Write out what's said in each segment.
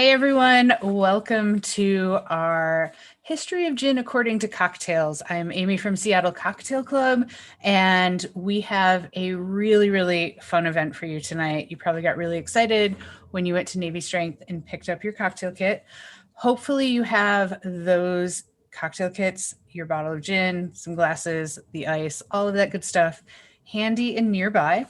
Hey everyone, welcome to our History of Gin According to Cocktails. I'm Amy from Seattle Cocktail Club, and we have a really fun event for you tonight. You probably got really excited when you went to Navy Strength and picked up your cocktail kit. Hopefully you have those cocktail kits, your bottle of gin, some glasses, the ice, all of that good stuff handy and nearby.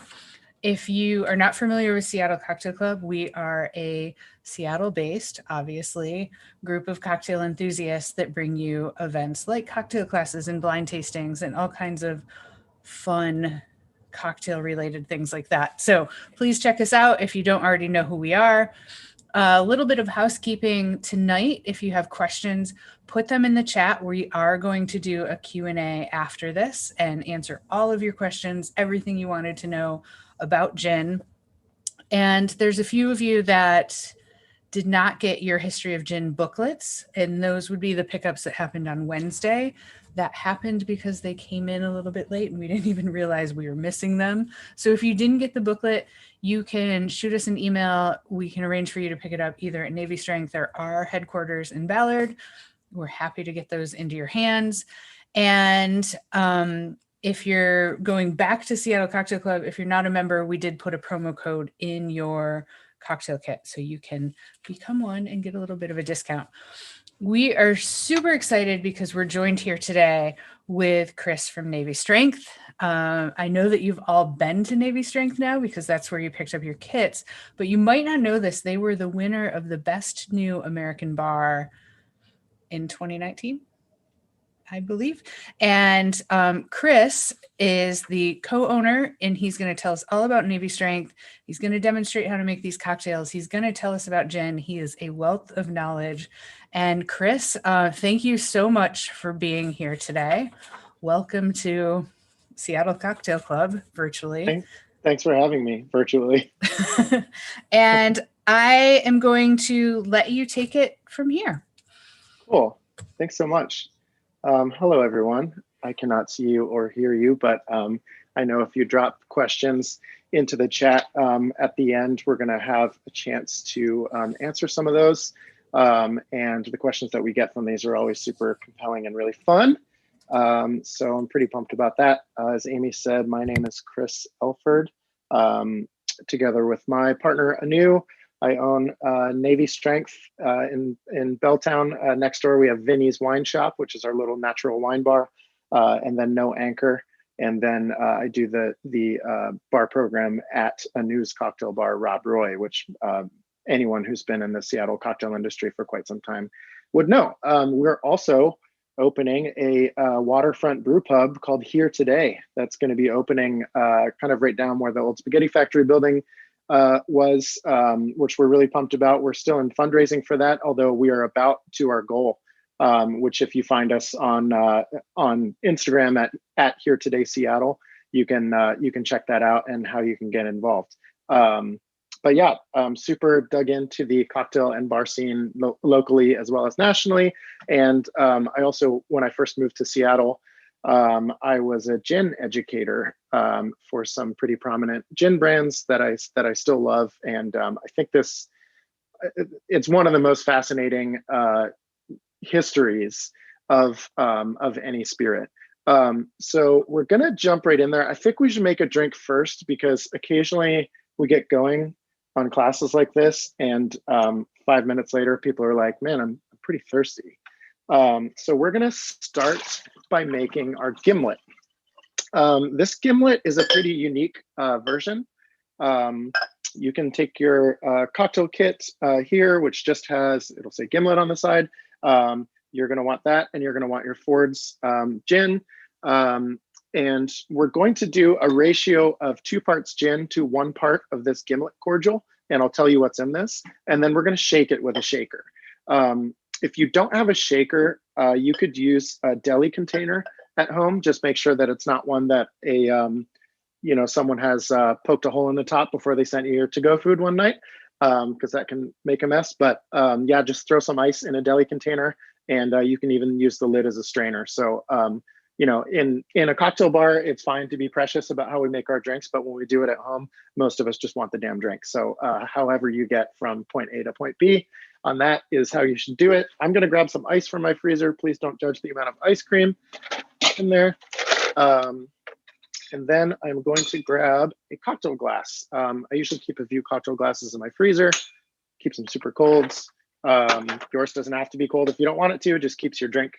If you are not familiar with Seattle Cocktail Club, we are a Seattle-based, obviously, group of cocktail enthusiasts that bring you events like cocktail classes and blind tastings and all kinds of fun cocktail-related things like that. So please check us out if you don't already know who we are. A little bit of housekeeping tonight. If you have questions, put them in the chat. We are going to do a Q&A after this and answer all of your questions, everything you wanted to know about gin. And there's a few of you that did not get your History of Gin booklets, and those would be the pickups that happened on Wednesday. That happened because they came in a little bit late and we didn't even realize we were missing them. So if you didn't get the booklet, you can shoot us an email. We can arrange for you to pick it up either at Navy Strength or our headquarters in Ballard. We're happy to get those into your hands. And if you're going back to Seattle Cocktail Club, if you're not a member, we did put a promo code in your cocktail kit, so you can become one and get a little bit of a discount. We are super excited because we're joined here today with Chris from Navy Strength. I know that you've all been to Navy Strength now because that's where you picked up your kits, but you might not know this. They were the winner of the Best New American Bar in 2019. I believe. And Chris is the co-owner, and he's going to tell us all about Navy Strength. He's going to demonstrate how to make these cocktails. He's going to tell us about gin. He is a wealth of knowledge. And Chris, thank you so much for being here today. Welcome to Seattle Cocktail Club virtually. Thanks for having me virtually. And I am going to let you take it from here. Cool. Thanks so much. Hello, everyone. I cannot see you or hear you, but I know if you drop questions into the chat at the end, we're going to have a chance to answer some of those. And the questions that we get from these are always super compelling and really fun. So I'm pretty pumped about that. As Amy said, my name is Chris Elford. Together with my partner, Anu, I own Navy Strength in Belltown. Next door, we have Vinny's Wine Shop, which is our little natural wine bar, and then No Anchor. And then I do the bar program at Anu's cocktail bar, Rob Roy, which anyone who's been in the Seattle cocktail industry for quite some time would know. We're also opening a waterfront brew pub called Here Today. That's going to be opening kind of right down where the old spaghetti factory building was, which we're really pumped about. We're still in fundraising for that, although we are about to our goal, which if you find us on Instagram at Here Today Seattle, you can check that out and how you can get involved. But yeah, super dug into the cocktail and bar scene locally as well as nationally. And I also, when I first moved to Seattle, I was a gin educator for some pretty prominent gin brands that I still love, and I think it's one of the most fascinating histories of any spirit. So we're gonna jump right in there. I think we should make a drink first because occasionally we get going on classes like this, and 5 minutes later, people are like, "Man, I'm pretty thirsty." So we're gonna start by making our gimlet. This gimlet is a pretty unique version. You can take your cocktail kit here, which just has, it'll say gimlet on the side. You're gonna want that, and you're gonna want your Ford's gin. And we're going to do a ratio of 2 parts gin to 1 part of this Gimlet cordial, and I'll tell you what's in this. And then we're gonna shake it with a shaker. If you don't have a shaker, you could use a deli container at home. Just make sure that it's not one that someone has poked a hole in the top before they sent you your to-go food one night, because that can make a mess. But yeah, just throw some ice in a deli container, and you can even use the lid as a strainer. So in a cocktail bar, it's fine to be precious about how we make our drinks, but when we do it at home, most of us just want the damn drink. So however you get from point A to point B, on that is how you should do it. I'm going to grab some ice from my freezer. Please don't judge the amount of ice cream in there. And then I'm going to grab a cocktail glass. I usually keep a few cocktail glasses in my freezer, keeps them super cold. Yours doesn't have to be cold if you don't want it to, it just keeps your drink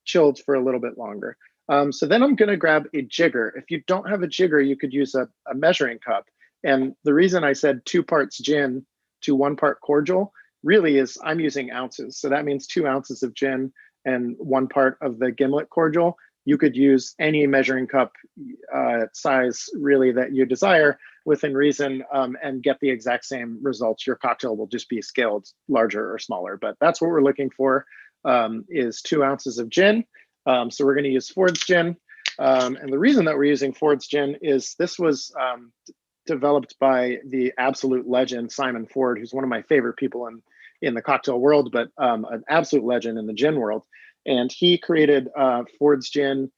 chilled for a little bit longer. So then I'm gonna grab a jigger. If you don't have a jigger, you could use a measuring cup. And the reason I said 2 parts gin to 1 part cordial really is I'm using ounces. So that means 2 ounces of gin and 1 part of the Gimlet cordial. You could use any measuring cup size really that you desire within reason and get the exact same results. Your cocktail will just be scaled larger or smaller, but that's what we're looking for is 2 ounces of gin. So we're going to use Ford's gin. And the reason that we're using Ford's gin is this was developed by the absolute legend, Simon Ford, who's one of my favorite people in the cocktail world, but an absolute legend in the gin world. And he created Ford's gin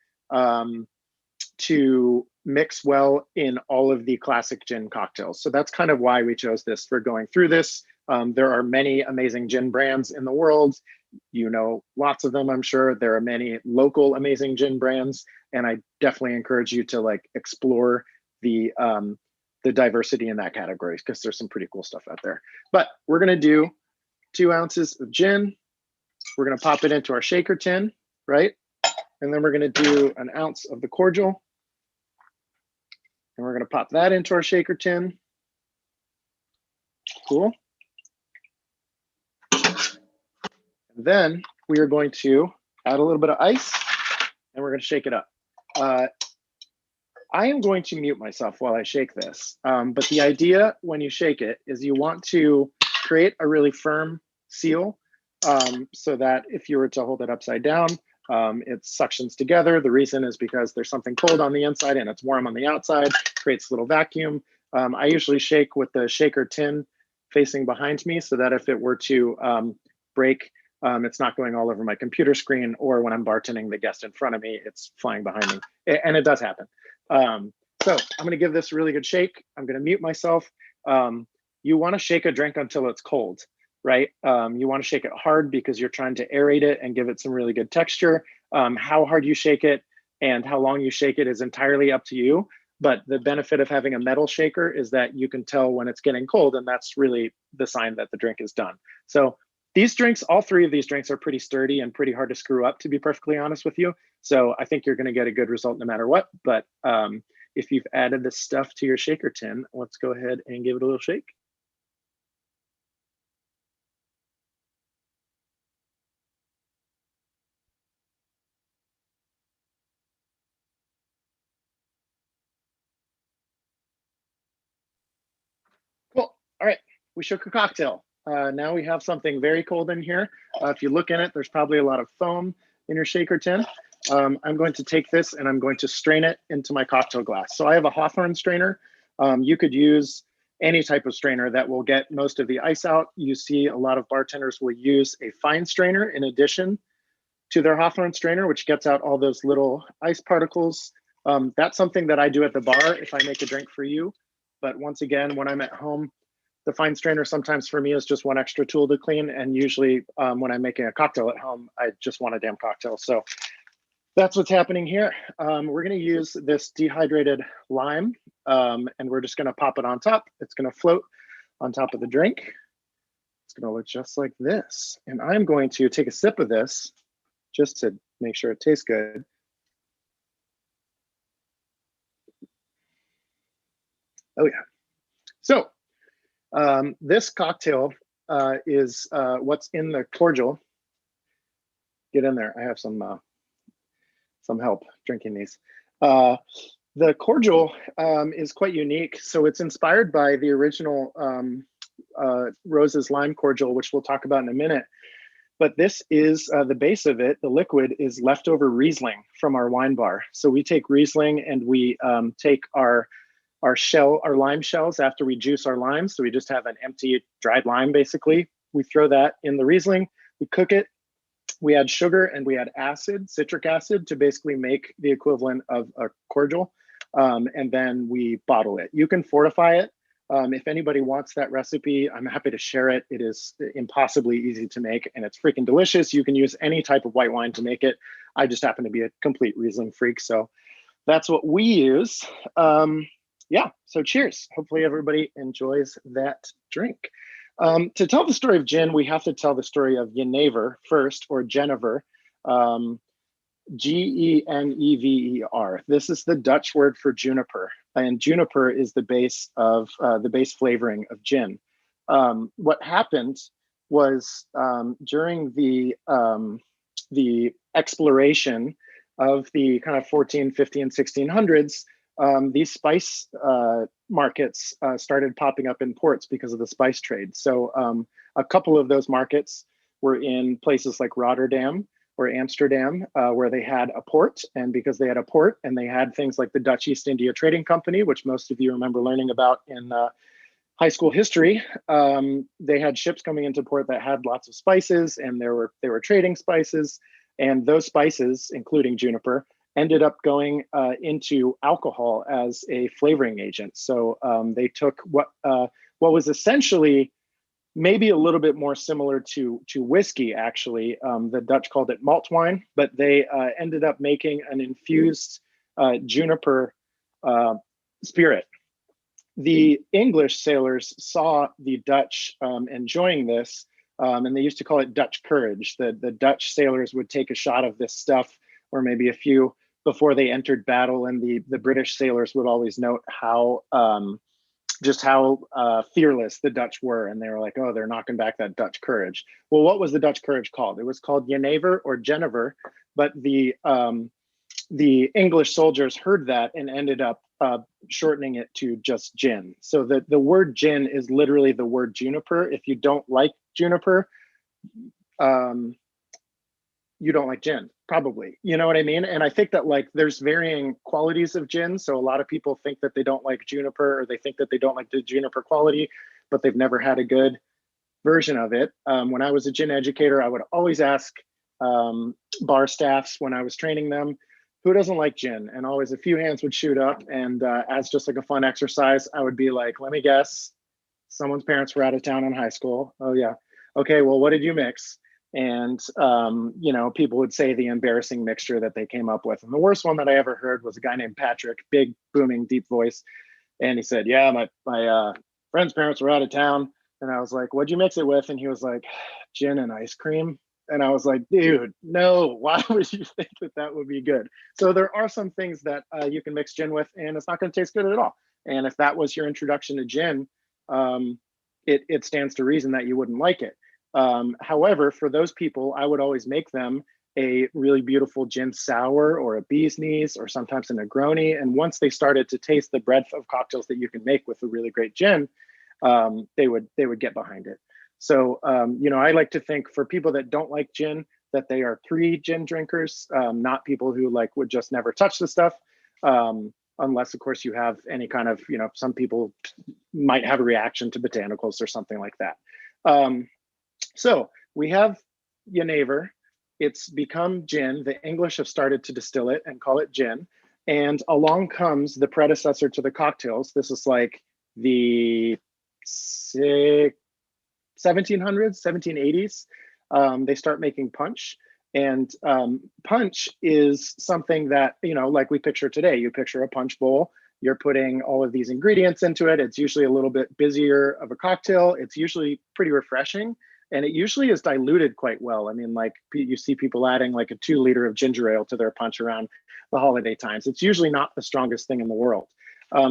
to mix well in all of the classic gin cocktails. So that's kind of why we chose this for going through this. There are many amazing gin brands in the world. You know, lots of them, I'm sure. There are many local amazing gin brands, and I definitely encourage you to like explore the diversity in that category because there's some pretty cool stuff out there. But we're gonna do 2 ounces of gin. We're gonna pop it into our shaker tin, right? And then we're gonna do an ounce of the cordial. And we're gonna pop that into our shaker tin. Cool. And then we are going to add a little bit of ice and we're gonna shake it up. I am going to mute myself while I shake this. But the idea when you shake it is you want to create a really firm seal so that if you were to hold it upside down, it suctions together. The reason is because there's something cold on the inside and it's warm on the outside, creates a little vacuum. I usually shake with the shaker tin facing behind me so that if it were to break, it's not going all over my computer screen, or when I'm bartending the guest in front of me, it's flying behind me. And it does happen. So I'm gonna give this a really good shake. I'm gonna mute myself. You wanna shake a drink until it's cold, right? You wanna shake it hard because you're trying to aerate it and give it some really good texture. How hard you shake it and how long you shake it is entirely up to you. But the benefit of having a metal shaker is that you can tell when it's getting cold, and that's really the sign that the drink is done. So these drinks, all 3 of these drinks are pretty sturdy and pretty hard to screw up, to be perfectly honest with you. So I think you're gonna get a good result no matter what. But if you've added this stuff to your shaker tin, let's go ahead and give it a little shake. Cool, all right, we shook a cocktail. Now we have something very cold in here. If you look in it, there's probably a lot of foam in your shaker tin. I'm going to take this and I'm going to strain it into my cocktail glass. So I have a Hawthorne strainer. You could use any type of strainer that will get most of the ice out. You see a lot of bartenders will use a fine strainer in addition to their Hawthorne strainer, which gets out all those little ice particles. That's something that I do at the bar if I make a drink for you. But once again, when I'm at home, the fine strainer sometimes for me is just one extra tool to clean. And usually when I'm making a cocktail at home, I just want a damn cocktail. So that's what's happening here. We're gonna use this dehydrated lime and we're just gonna pop it on top. It's gonna float on top of the drink. It's gonna look just like this. And I'm going to take a sip of this just to make sure it tastes good. Oh yeah. So this cocktail is what's in the cordial. Get in there, I have some help drinking these. The cordial is quite unique. So it's inspired by the original Rose's Lime Cordial, which we'll talk about in a minute. But this is the base of it. The liquid is leftover Riesling from our wine bar. So we take Riesling and we take our lime shells after we juice our limes. So we just have an empty dried lime, basically. We throw that in the Riesling, we cook it. We add sugar and we add acid, citric acid, to basically make the equivalent of a cordial. And then we bottle it. You can fortify it If anybody wants that recipe, I'm happy to share it. It is impossibly easy to make, and it's freaking delicious. You can use any type of white wine to make it. I just happen to be a complete Riesling freak, so that's what we use. Yeah, so cheers. Hopefully everybody enjoys that drink. To tell the story of gin, we have to tell the story of Genever first, or Genever. Genever. This is the Dutch word for juniper, and juniper is the base of the base flavoring of gin. What happened was during the exploration of the kind of 14, 15, 1600s, these spice markets started popping up in ports because of the spice trade. So a couple of those markets were in places like Rotterdam or Amsterdam, where they had a port. And because they had a port and they had things like the Dutch East India Trading Company, which most of you remember learning about in high school history, they had ships coming into port that had lots of spices, and they were trading spices. And those spices, including juniper, ended up going into alcohol as a flavoring agent. So they took what was essentially maybe a little bit more similar to whiskey, actually. The Dutch called it malt wine, but they ended up making an infused juniper spirit. The English sailors saw the Dutch enjoying this, and they used to call it Dutch courage. The Dutch sailors would take a shot of this stuff, or maybe a few, before they entered battle, and the British sailors would always note how just how fearless the Dutch were, and they were like, oh, they're knocking back that Dutch courage. Well, what was the Dutch courage called? It was called Jenever or Genever, but the English soldiers heard that and ended up shortening it to just gin. So the word gin is literally the word juniper. If you don't like juniper, you don't like gin, probably. You know what I mean? And I think that like there's varying qualities of gin. So a lot of people think that they don't like juniper, or they think that they don't like the juniper quality, but they've never had a good version of it. When I was a gin educator, I would always ask bar staffs when I was training them, who doesn't like gin? And always a few hands would shoot up. And as just like a fun exercise, I would be like, let me guess, someone's parents were out of town in high school. Oh yeah. Okay, well, what did you mix? And you know, people would say the embarrassing mixture that they came up with. And the worst one that I ever heard was a guy named Patrick, big, booming, deep voice. And he said, yeah, my friend's parents were out of town. And I was like, what'd you mix it with? And he was like, gin and ice cream. And I was like, dude, no, why would you think that that would be good? So there are some things that you can mix gin with, and it's not going to taste good at all. And if that was your introduction to gin, it stands to reason that you wouldn't like it. However, for those people, I would always make them a really beautiful gin sour or a bee's knees or sometimes a Negroni. And once they started to taste the breadth of cocktails that you can make with a really great gin, they would get behind it. So, you know, I like to think for people that don't like gin, that they are pre-gin drinkers, not people who like would just never touch the stuff. Unless, of course, you have any kind of, you know, some people might have a reaction to botanicals or something like that. So we have Genever. It's become gin. The English have started to distill it and call it gin. And along comes the predecessor to the cocktails. This is like the 1700s, 1780s. They start making punch. And punch is something that, you know, like we picture today. You picture a punch bowl. You're putting all of these ingredients into it. It's usually a little bit busier of a cocktail. It's usually pretty refreshing. And it usually is diluted quite well. I mean, like you see people adding like a 2 liter of ginger ale to their punch around the holiday times. It's usually not the strongest thing in the world.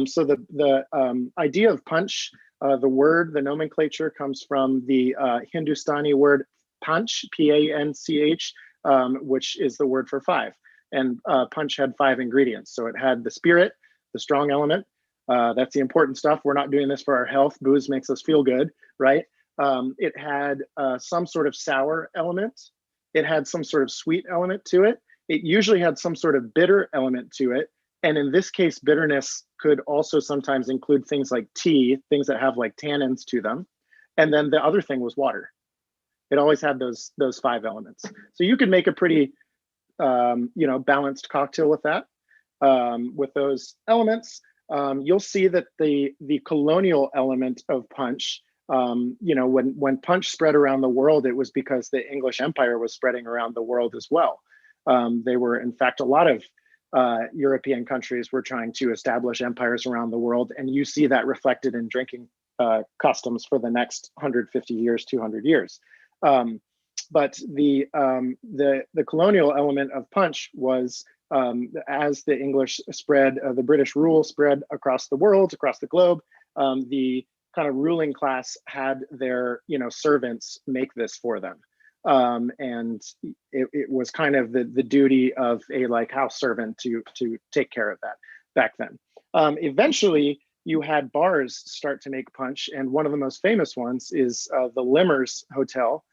So the idea of punch, the word, the nomenclature comes from the Hindustani word panch, P-A-N-C-H, which is the word for 5. And punch had 5 ingredients. So it had the spirit, the strong element. That's the important stuff. We're not doing this for our health. Booze makes us feel good, right? It had some sort of sour element. It had some sort of sweet element to it. It usually had some sort of bitter element to it. And in this case, bitterness could also sometimes include things like tea, things that have like tannins to them. And then the other thing was water. It always had those 5 elements. So you could make a pretty, you know, balanced cocktail with that, with those elements. you'll see that the colonial element of punch, when punch spread around the world, it was because the English Empire was spreading around the world as well. They were, in fact, a lot of European countries were trying to establish empires around the world, and you see that reflected in drinking customs for the next 150 years, 200 years. But the colonial element of punch was, as the English spread, the British rule spread across the world, across the globe, the kind of ruling class had their servants make this for them. And it was kind of the duty of a house servant to take care of that back then. Eventually, you had bars start to make punch, and one of the most famous ones is the Limmer's Hotel,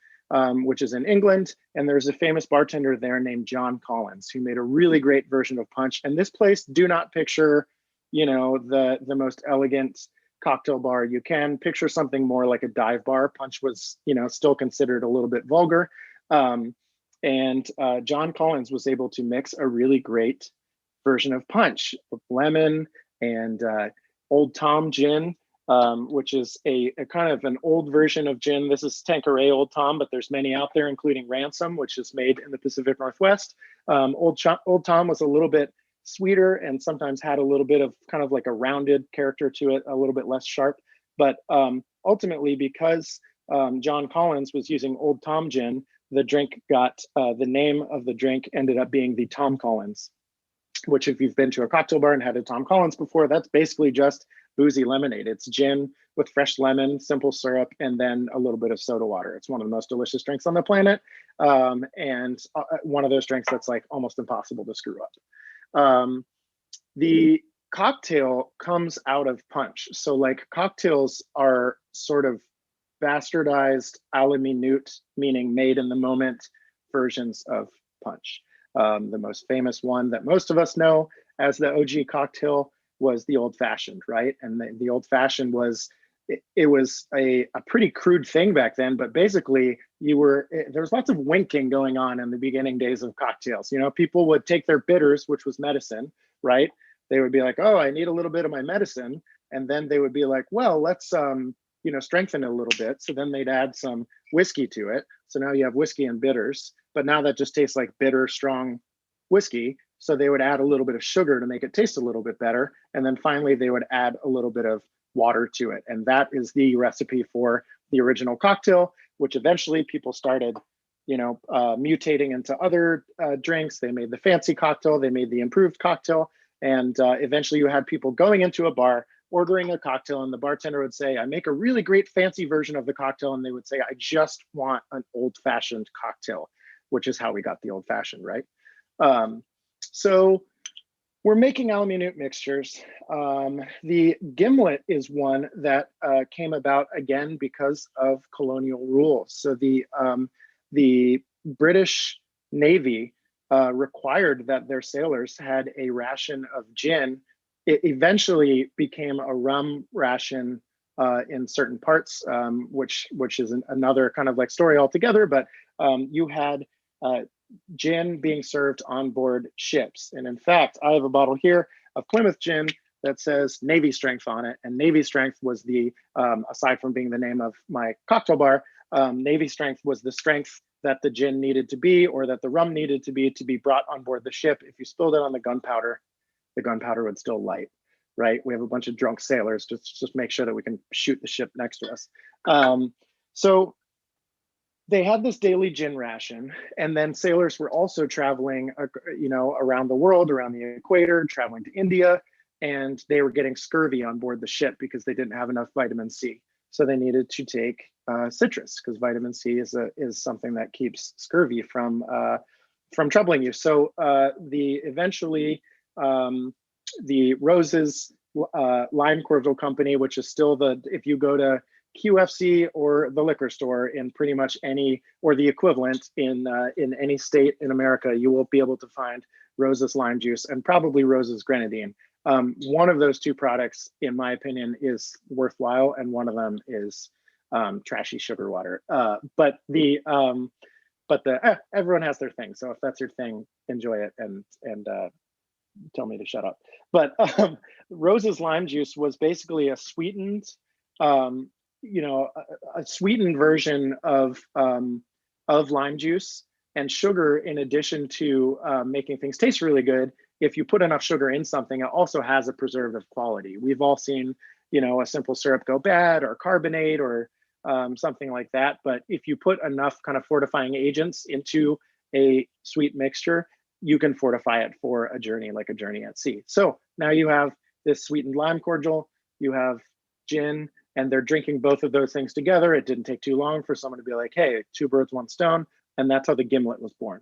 which is in England, and there's a famous bartender there named John Collins who made a really great version of punch. And this place, do not picture, the most elegant cocktail bar you can. Picture something more like a dive bar. Punch was, still considered a little bit vulgar. And John Collins was able to mix a really great version of punch with lemon and Old Tom gin, which is a kind of an old version of gin. This is Tanqueray Old Tom, but there's many out there, including Ransom, which is made in the Pacific Northwest. Old Tom was a little bit sweeter and sometimes had a little bit of kind of like a rounded character to it, a little bit less sharp. But ultimately, because John Collins was using Old Tom gin, the drink got, the name of the drink ended up being the Tom Collins, which if you've been to a cocktail bar and had a Tom Collins before, that's basically just boozy lemonade. It's gin with fresh lemon, simple syrup, and then a little bit of soda water. It's one of the most delicious drinks on the planet. And one of those drinks that's like almost impossible to screw up. The cocktail comes out of punch. So like cocktails are sort of bastardized a la minute, meaning made in the moment versions of punch. The most famous one that most of us know as the OG cocktail was the old fashioned, right? And the old fashioned was, it was a pretty crude thing back then, but basically there was lots of winking going on in the beginning days of cocktails. People would take their bitters, which was medicine, right? They would be like, oh, I need a little bit of my medicine. And then they would be like, well, let's, strengthen it a little bit. So then they'd add some whiskey to it. So now you have whiskey and bitters, but now that just tastes like bitter, strong whiskey. So they would add a little bit of sugar to make it taste a little bit better. And then finally, they would add a little bit of water to it. And that is the recipe for the original cocktail, which eventually people started, mutating into other drinks. They made the fancy cocktail, they made the improved cocktail. And eventually you had people going into a bar, ordering a cocktail, and the bartender would say, I make a really great fancy version of the cocktail. And they would say, I just want an old fashioned cocktail, which is how we got the old fashioned, right? So we're making a la minute mixtures. The Gimlet is one that came about again because of colonial rule. So the British Navy required that their sailors had a ration of gin. It eventually became a rum ration in certain parts, which is another kind of like story altogether. But you had gin being served on board ships. And in fact, I have a bottle here of Plymouth gin that says Navy Strength on it. And Navy Strength was the, aside from being the name of my cocktail bar, Navy Strength was the strength that the gin needed to be, or that the rum needed to be brought on board the ship. If you spilled it on the gunpowder would still light, right? We have a bunch of drunk sailors, just make sure that we can shoot the ship next to us. So they had this daily gin ration, and then sailors were also traveling, around the world, around the equator, traveling to India, and they were getting scurvy on board the ship because they didn't have enough vitamin C. So they needed to take citrus, because vitamin C is something that keeps scurvy from troubling you. So eventually the Rose's Lime Cordial company, which is still if you go to QFC or the liquor store in pretty much any, or the equivalent in any state in America, you will be able to find Rose's lime juice and probably Rose's grenadine. One of those two products, in my opinion, is worthwhile, and one of them is trashy sugar water. But everyone has their thing. So if that's your thing, enjoy it and tell me to shut up. But Rose's lime juice was basically a sweetened, you know, a sweetened version of lime juice and sugar, in addition to making things taste really good. If you put enough sugar in something, it also has a preservative quality. We've all seen, you know, a simple syrup go bad, or carbonate, or something like that. But if you put enough kind of fortifying agents into a sweet mixture, you can fortify it for a journey, like a journey at sea. So now you have this sweetened lime cordial, you have gin, and they're drinking both of those things together. It didn't take too long for someone to be like, hey, two birds, one stone. And that's how the Gimlet was born.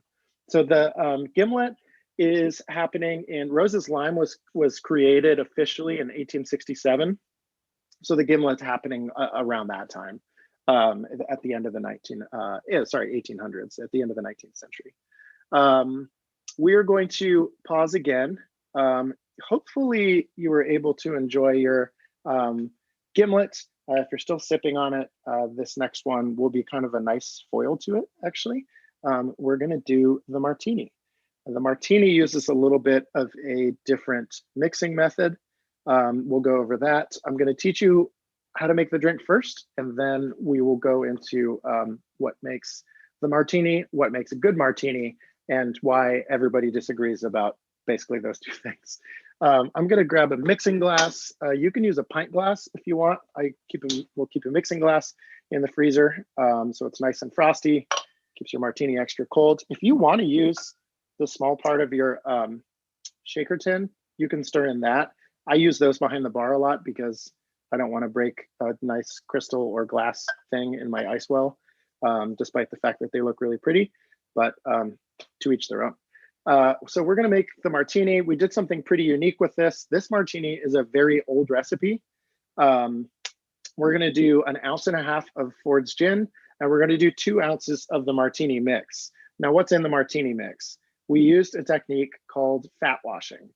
So the Gimlet is happening in, Rose's Lime was created officially in 1867. So the Gimlet's happening around that time, at the end of the 1800s, at the end of the 19th century. We're going to pause again. Hopefully you were able to enjoy your Gimlet. If you're still sipping on it, this next one will be kind of a nice foil to it, actually. We're gonna do the martini. And the martini uses a little bit of a different mixing method. We'll go over that. I'm gonna teach you how to make the drink first, and then we will go into what makes the martini, what makes a good martini, and why everybody disagrees about basically those two things. I'm gonna grab a mixing glass. You can use a pint glass if you want. We'll keep a mixing glass in the freezer, so it's nice and frosty, keeps your martini extra cold. If you wanna use the small part of your shaker tin, you can stir in that. I use those behind the bar a lot because I don't wanna break a nice crystal or glass thing in my ice well, despite the fact that they look really pretty, but to each their own. So we're gonna make the martini. We did something pretty unique with this. This martini is a very old recipe. We're gonna do 1.5 ounces of Ford's gin, and we're gonna do 2 ounces of the martini mix. Now, what's in the martini mix? We used a technique called fat washing.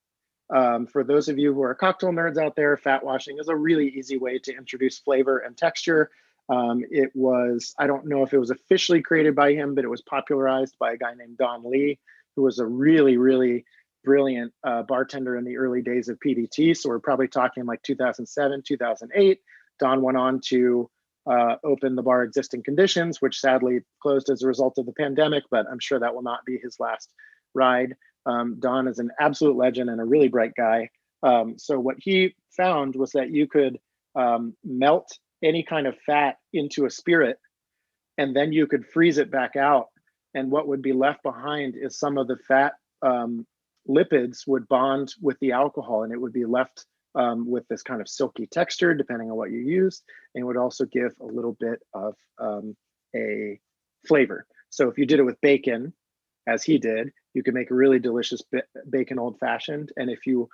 For those of you who are cocktail nerds out there, fat washing is a really easy way to introduce flavor and texture. It was, I don't know if it was officially created by him, but it was popularized by a guy named Don Lee, who was a really, really brilliant bartender in the early days of PDT. So we're probably talking like 2007, 2008. Don went on to open the bar Existing Conditions, which sadly closed as a result of the pandemic, but I'm sure that will not be his last ride. Don is an absolute legend and a really bright guy. So what he found was that you could melt any kind of fat into a spirit, and then you could freeze it back out. And what would be left behind is some of the fat lipids would bond with the alcohol, and it would be left with this kind of silky texture, depending on what you used, and would also give a little bit of a flavor. So if you did it with bacon, as he did, you could make a really delicious bacon old fashioned. And if you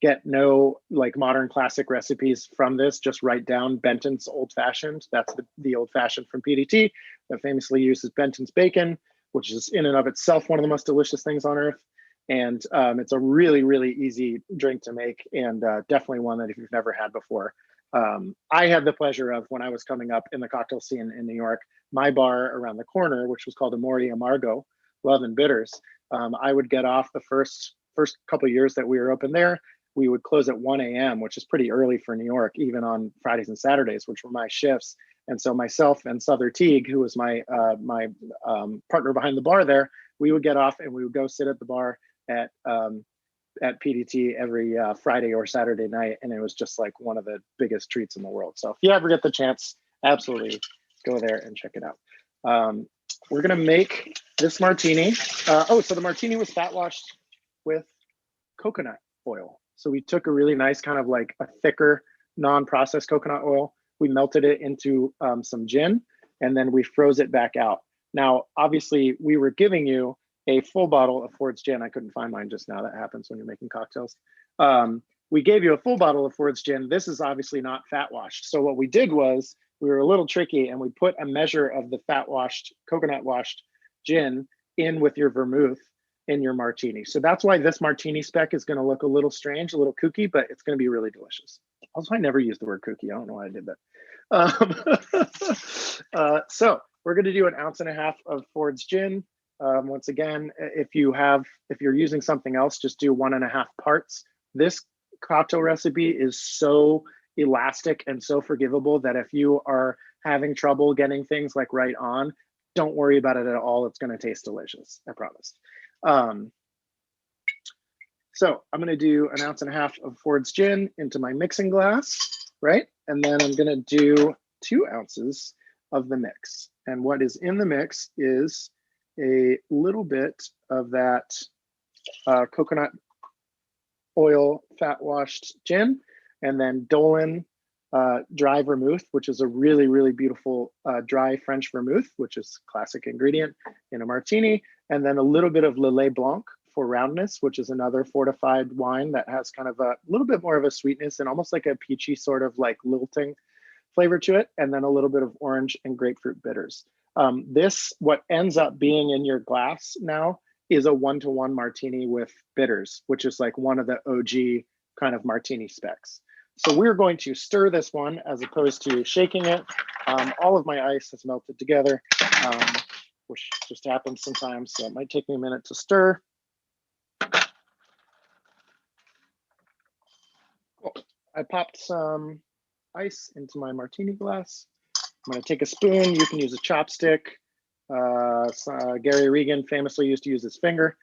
get no like modern classic recipes from this, just write down Benton's old fashioned. That's the old fashioned from PDT that famously uses Benton's bacon, which is in and of itself one of the most delicious things on earth. And it's a really, really easy drink to make, and definitely one that if you've never had before. I had the pleasure of, when I was coming up in the cocktail scene in New York, my bar around the corner, which was called Amore Amargo, Love and Bitters. I would get off the first couple of years that we were open there. We would close at 1 a.m., which is pretty early for New York, even on Fridays and Saturdays, which were my shifts. And so myself and Souther Teague, who was my partner behind the bar there, we would get off and we would go sit at the bar at PDT every Friday or Saturday night, and it was just like one of the biggest treats in the world. So if you ever get the chance, absolutely go there and check it out. We're gonna make this martini. So the martini was fat washed with coconut oil. So we took a really nice kind of like a thicker, non-processed coconut oil. We melted it into some gin, and then we froze it back out. Now, obviously, we were giving you a full bottle of Ford's gin. I couldn't find mine just now. That happens when you're making cocktails. We gave you a full bottle of Ford's gin. This is obviously not fat washed. So what we did was we were a little tricky, and we put a measure of the fat washed, coconut washed gin in with your vermouth in your martini. So that's why this martini spec is going to look a little strange, a little kooky, but it's going to be really delicious. Also, I never used the word kooky. I don't know why I did that. So we're going to do 1.5 ounces of Ford's gin. Once again, if you're using something else, just do 1.5 parts. This cocktail recipe is so elastic and so forgivable that if you are having trouble getting things like right on, don't worry about it at all. It's going to taste delicious, I promise. So I'm going to do 1.5 ounces of Ford's gin into my mixing glass, right? And then I'm going to do 2 ounces of the mix. And what is in the mix is a little bit of that coconut oil fat washed gin, and then Dolan dry vermouth, which is a really, really beautiful dry French vermouth, which is a classic ingredient in a martini, and then a little bit of Lillet Blanc for roundness, which is another fortified wine that has kind of a little bit more of a sweetness and almost like a peachy sort of like lilting flavor to it, and then a little bit of orange and grapefruit bitters. What ends up being in your glass now is a 1-to-1 martini with bitters, which is like one of the OG kind of martini specs. So we're going to stir this one as opposed to shaking it. All of my ice has melted together, which just happens sometimes. So it might take me a minute to stir. Cool. I popped some ice into my martini glass. I'm going to take a spoon. You can use a chopstick. Gary Regan famously used to use his finger.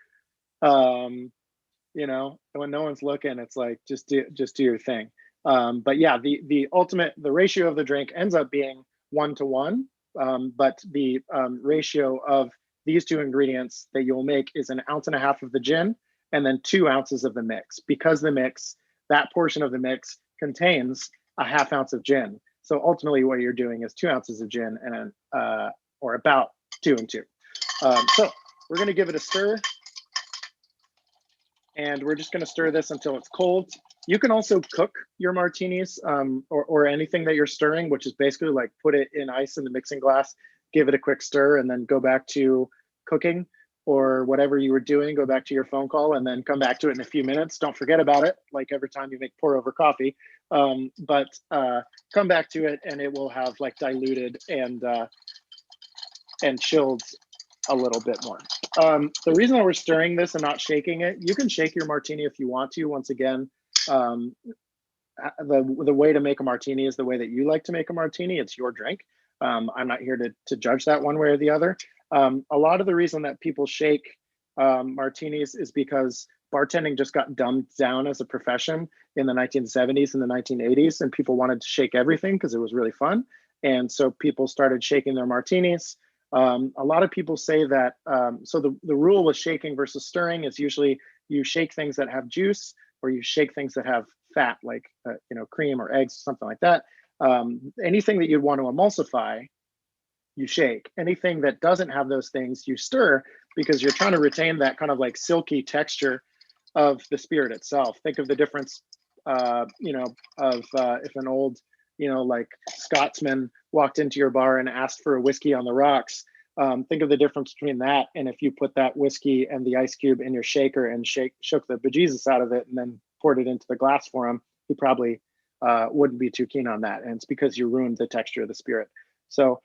You know, when no one's looking, it's like just do your thing. But yeah, the ratio of the drink ends up being 1-to-1. But the ratio of these two ingredients that you'll make is 1.5 ounces of the gin and then 2 ounces of the mix, because that portion of the mix contains a 1/2 ounce of gin. So ultimately what you're doing is 2 ounces of gin and or about 2 and 2. So we're going to give it a stir, and we're just going to stir this until it's cold. You can also cook your martinis or anything that you're stirring, which is basically like put it in ice in the mixing glass, give it a quick stir, and then go back to cooking or whatever you were doing, go back to your phone call, and then come back to it in a few minutes. Don't forget about it, like every time you make pour over coffee. But come back to it, and it will have like diluted and chilled a little bit more. The reason why we're stirring this and not shaking it, you can shake your martini if you want to. Once again, the way to make a martini is the way that you like to make a martini. It's your drink. I'm not here to judge that one way or the other. A lot of the reason that people shake martinis is because bartending just got dumbed down as a profession in the 1970s and the 1980s, and people wanted to shake everything because it was really fun. And so people started shaking their martinis. A lot of people say that, so the rule with shaking versus stirring is usually you shake things that have juice, or you shake things that have fat, like cream or eggs, something like that. Anything that you'd want to emulsify, you shake. Anything that doesn't have those things, you stir, because you're trying to retain that kind of like silky texture of the spirit itself. Think of the difference, of if an old, like Scotsman walked into your bar and asked for a whiskey on the rocks. Think of the difference between that and if you put that whiskey and the ice cube in your shaker and shook the bejesus out of it and then poured it into the glass for him. He probably wouldn't be too keen on that. And it's because you ruined the texture of the spirit. So,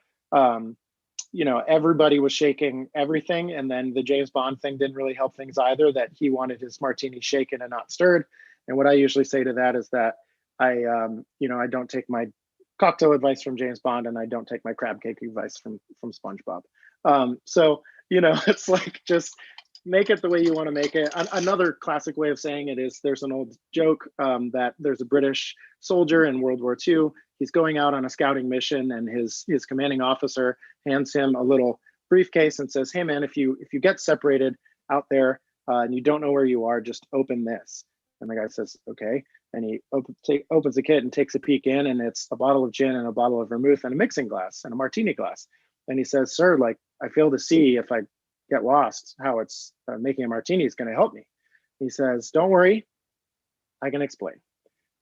everybody was shaking everything. And then the James Bond thing didn't really help things either, that he wanted his martini shaken and not stirred. And what I usually say to that is that I don't take my cocktail advice from James Bond, and I don't take my crab cake advice from SpongeBob. So, it's like, just make it the way you want to make it. Another classic way of saying it is, there's an old joke that there's a British soldier in World War II. He's going out on a scouting mission, and his commanding officer hands him a little briefcase and says, "Hey man, if you get separated out there and you don't know where you are, just open this." And the guy says, "Okay." And he opens the kit and takes a peek in, and it's a bottle of gin and a bottle of vermouth and a mixing glass and a martini glass. And he says, "Sir, like, I fail to see, if I get lost, how it's making a martini is going to help me." He says, "Don't worry, I can explain.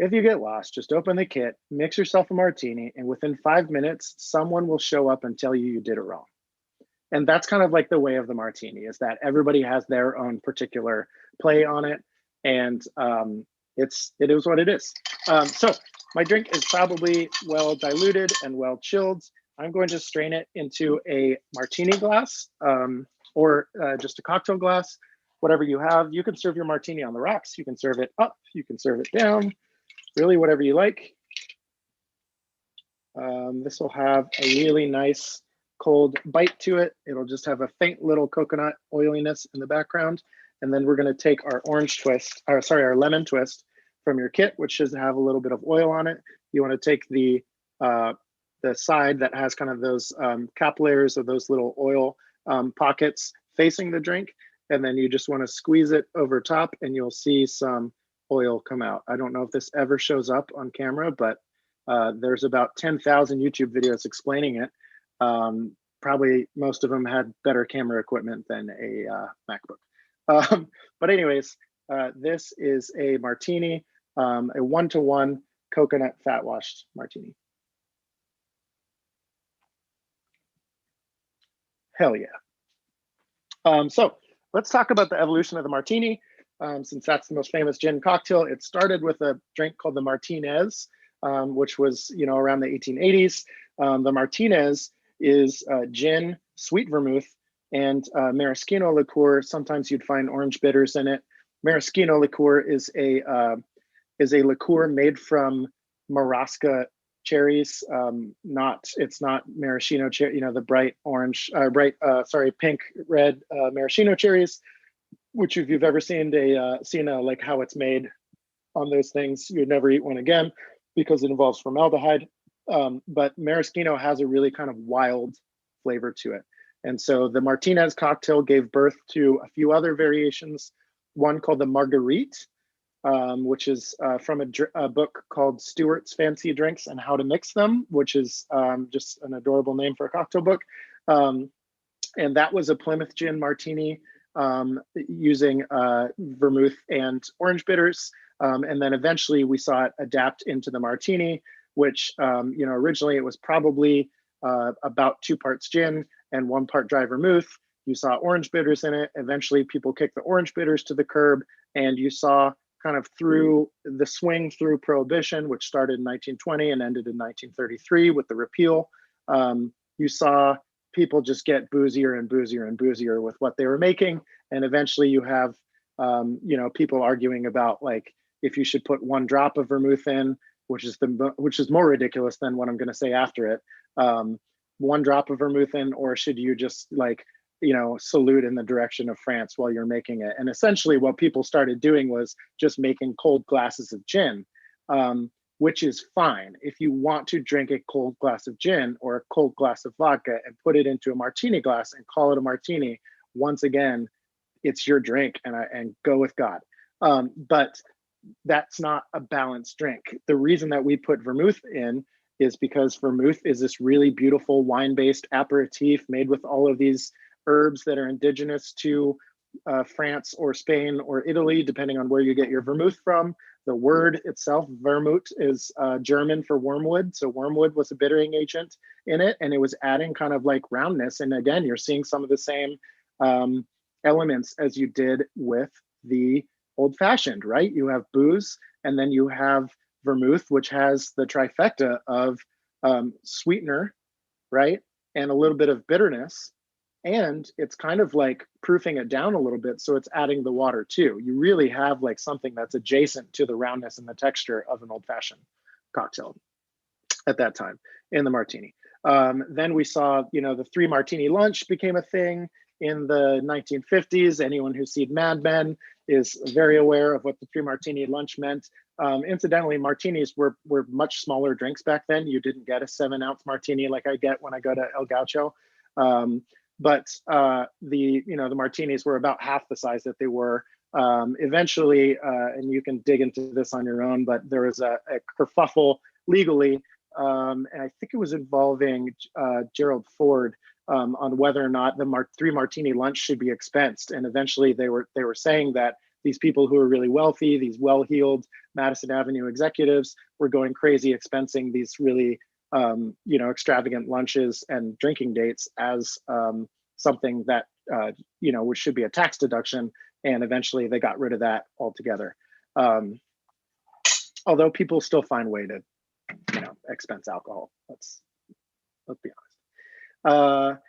If you get lost, just open the kit, mix yourself a martini, and within 5 minutes, someone will show up and tell you did it wrong." And that's kind of like the way of the martini, is that everybody has their own particular play on it. And it is what it is. So my drink is probably well diluted and well chilled. I'm going to strain it into a martini glass. or just a cocktail glass, whatever you have. You can serve your martini on the rocks. You can serve it up. You can serve it down. Really, whatever you like. This will have a really nice cold bite to it. It'll just have a faint little coconut oiliness in the background. And then we're going to take our orange twist, or sorry, our lemon twist from your kit, which should have a little bit of oil on it. You want to take the side that has kind of those capillaries or those little oil pockets facing the drink. And then you just want to squeeze it over top and you'll see some oil come out. I don't know if this ever shows up on camera, but there's about 10,000 YouTube videos explaining it. Probably most of them had better camera equipment than a MacBook. But anyways, this is a martini, a 1-to-1 coconut fat washed martini. Hell yeah. So let's talk about the evolution of the martini. Since that's the most famous gin cocktail, it started with a drink called the Martinez, which was, around the 1880s. The Martinez is gin, sweet vermouth, and Maraschino Liqueur. Sometimes you'd find orange bitters in it. Maraschino Liqueur is a liqueur made from Marasca cherries. It's not maraschino cherry, the bright orange, pink, red maraschino cherries, which if you've ever seen like how it's made on those things, you'd never eat one again because it involves formaldehyde. But maraschino has a really kind of wild flavor to it. And so the Martinez cocktail gave birth to a few other variations, one called the Margarite, which is from a book called Stewart's Fancy Drinks and How to Mix Them, which is just an adorable name for a cocktail book. And that was a Plymouth Gin Martini using vermouth and orange bitters. And then eventually we saw it adapt into the martini, which, originally it was probably about 2 parts gin and 1 part dry vermouth. You saw orange bitters in it. Eventually people kicked the orange bitters to the curb, and you saw kind of through the swing through Prohibition, which started in 1920 and ended in 1933 with the repeal. You saw people just get boozier and boozier and boozier with what they were making. And eventually you have, people arguing about like, if you should put 1 drop of vermouth in, which is more ridiculous than what I'm going to say after it. 1 drop of vermouth in, or should you just salute in the direction of France while you're making it? And essentially what people started doing was just making cold glasses of gin, which is fine. If you want to drink a cold glass of gin or a cold glass of vodka and put it into a martini glass and call it a martini, once again, it's your drink and go with God. But that's not a balanced drink. The reason that we put vermouth in is because vermouth is this really beautiful wine-based aperitif made with all of these herbs that are indigenous to France or Spain or Italy, depending on where you get your vermouth from. The word itself, vermouth, is German for wormwood. So wormwood was a bittering agent in it, and it was adding kind of like roundness. And again, you're seeing some of the same elements as you did with the old fashioned, right? You have booze, and then you have vermouth, which has the trifecta of sweetener, right? And a little bit of bitterness. And it's kind of like proofing it down a little bit. So it's adding the water too. You really have like something that's adjacent to the roundness and the texture of an old fashioned cocktail at that time in the martini. Then we saw, the 3 martini lunch became a thing in the 1950s. Anyone who's seen Mad Men is very aware of what the 3 martini lunch meant. Incidentally, martinis were much smaller drinks back then. You didn't get a 7-ounce martini like I get when I go to El Gaucho. But the martinis were about half the size that they were. Eventually, and you can dig into this on your own, but there was a kerfuffle legally, and I think it was involving Gerald Ford on whether or not the 3 martini lunch should be expensed. And eventually they were saying that these people who are really wealthy, these well-heeled Madison Avenue executives, were going crazy expensing these really extravagant lunches and drinking dates as something that which should be a tax deduction. And eventually they got rid of that altogether. Although people still find way to expense alcohol. Let's be honest.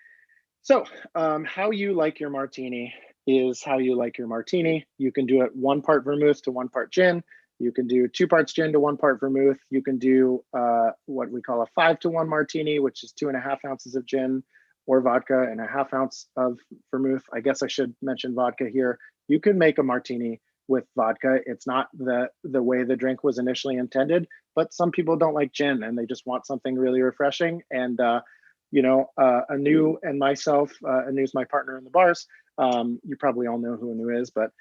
So, how you like your martini is how you like your martini. You can do it 1 part vermouth to 1 part gin. You can do 2 parts gin to 1 part vermouth. You can do what we call a 5-to-1 martini, which is 2.5 ounces of gin or vodka and a half ounce of vermouth. I guess I should mention vodka here. You can make a martini with vodka. It's not the way the drink was initially intended, but some people don't like gin and they just want something really refreshing. And Anu and myself, Anu's my partner in the bars. You probably all know who Anu is, but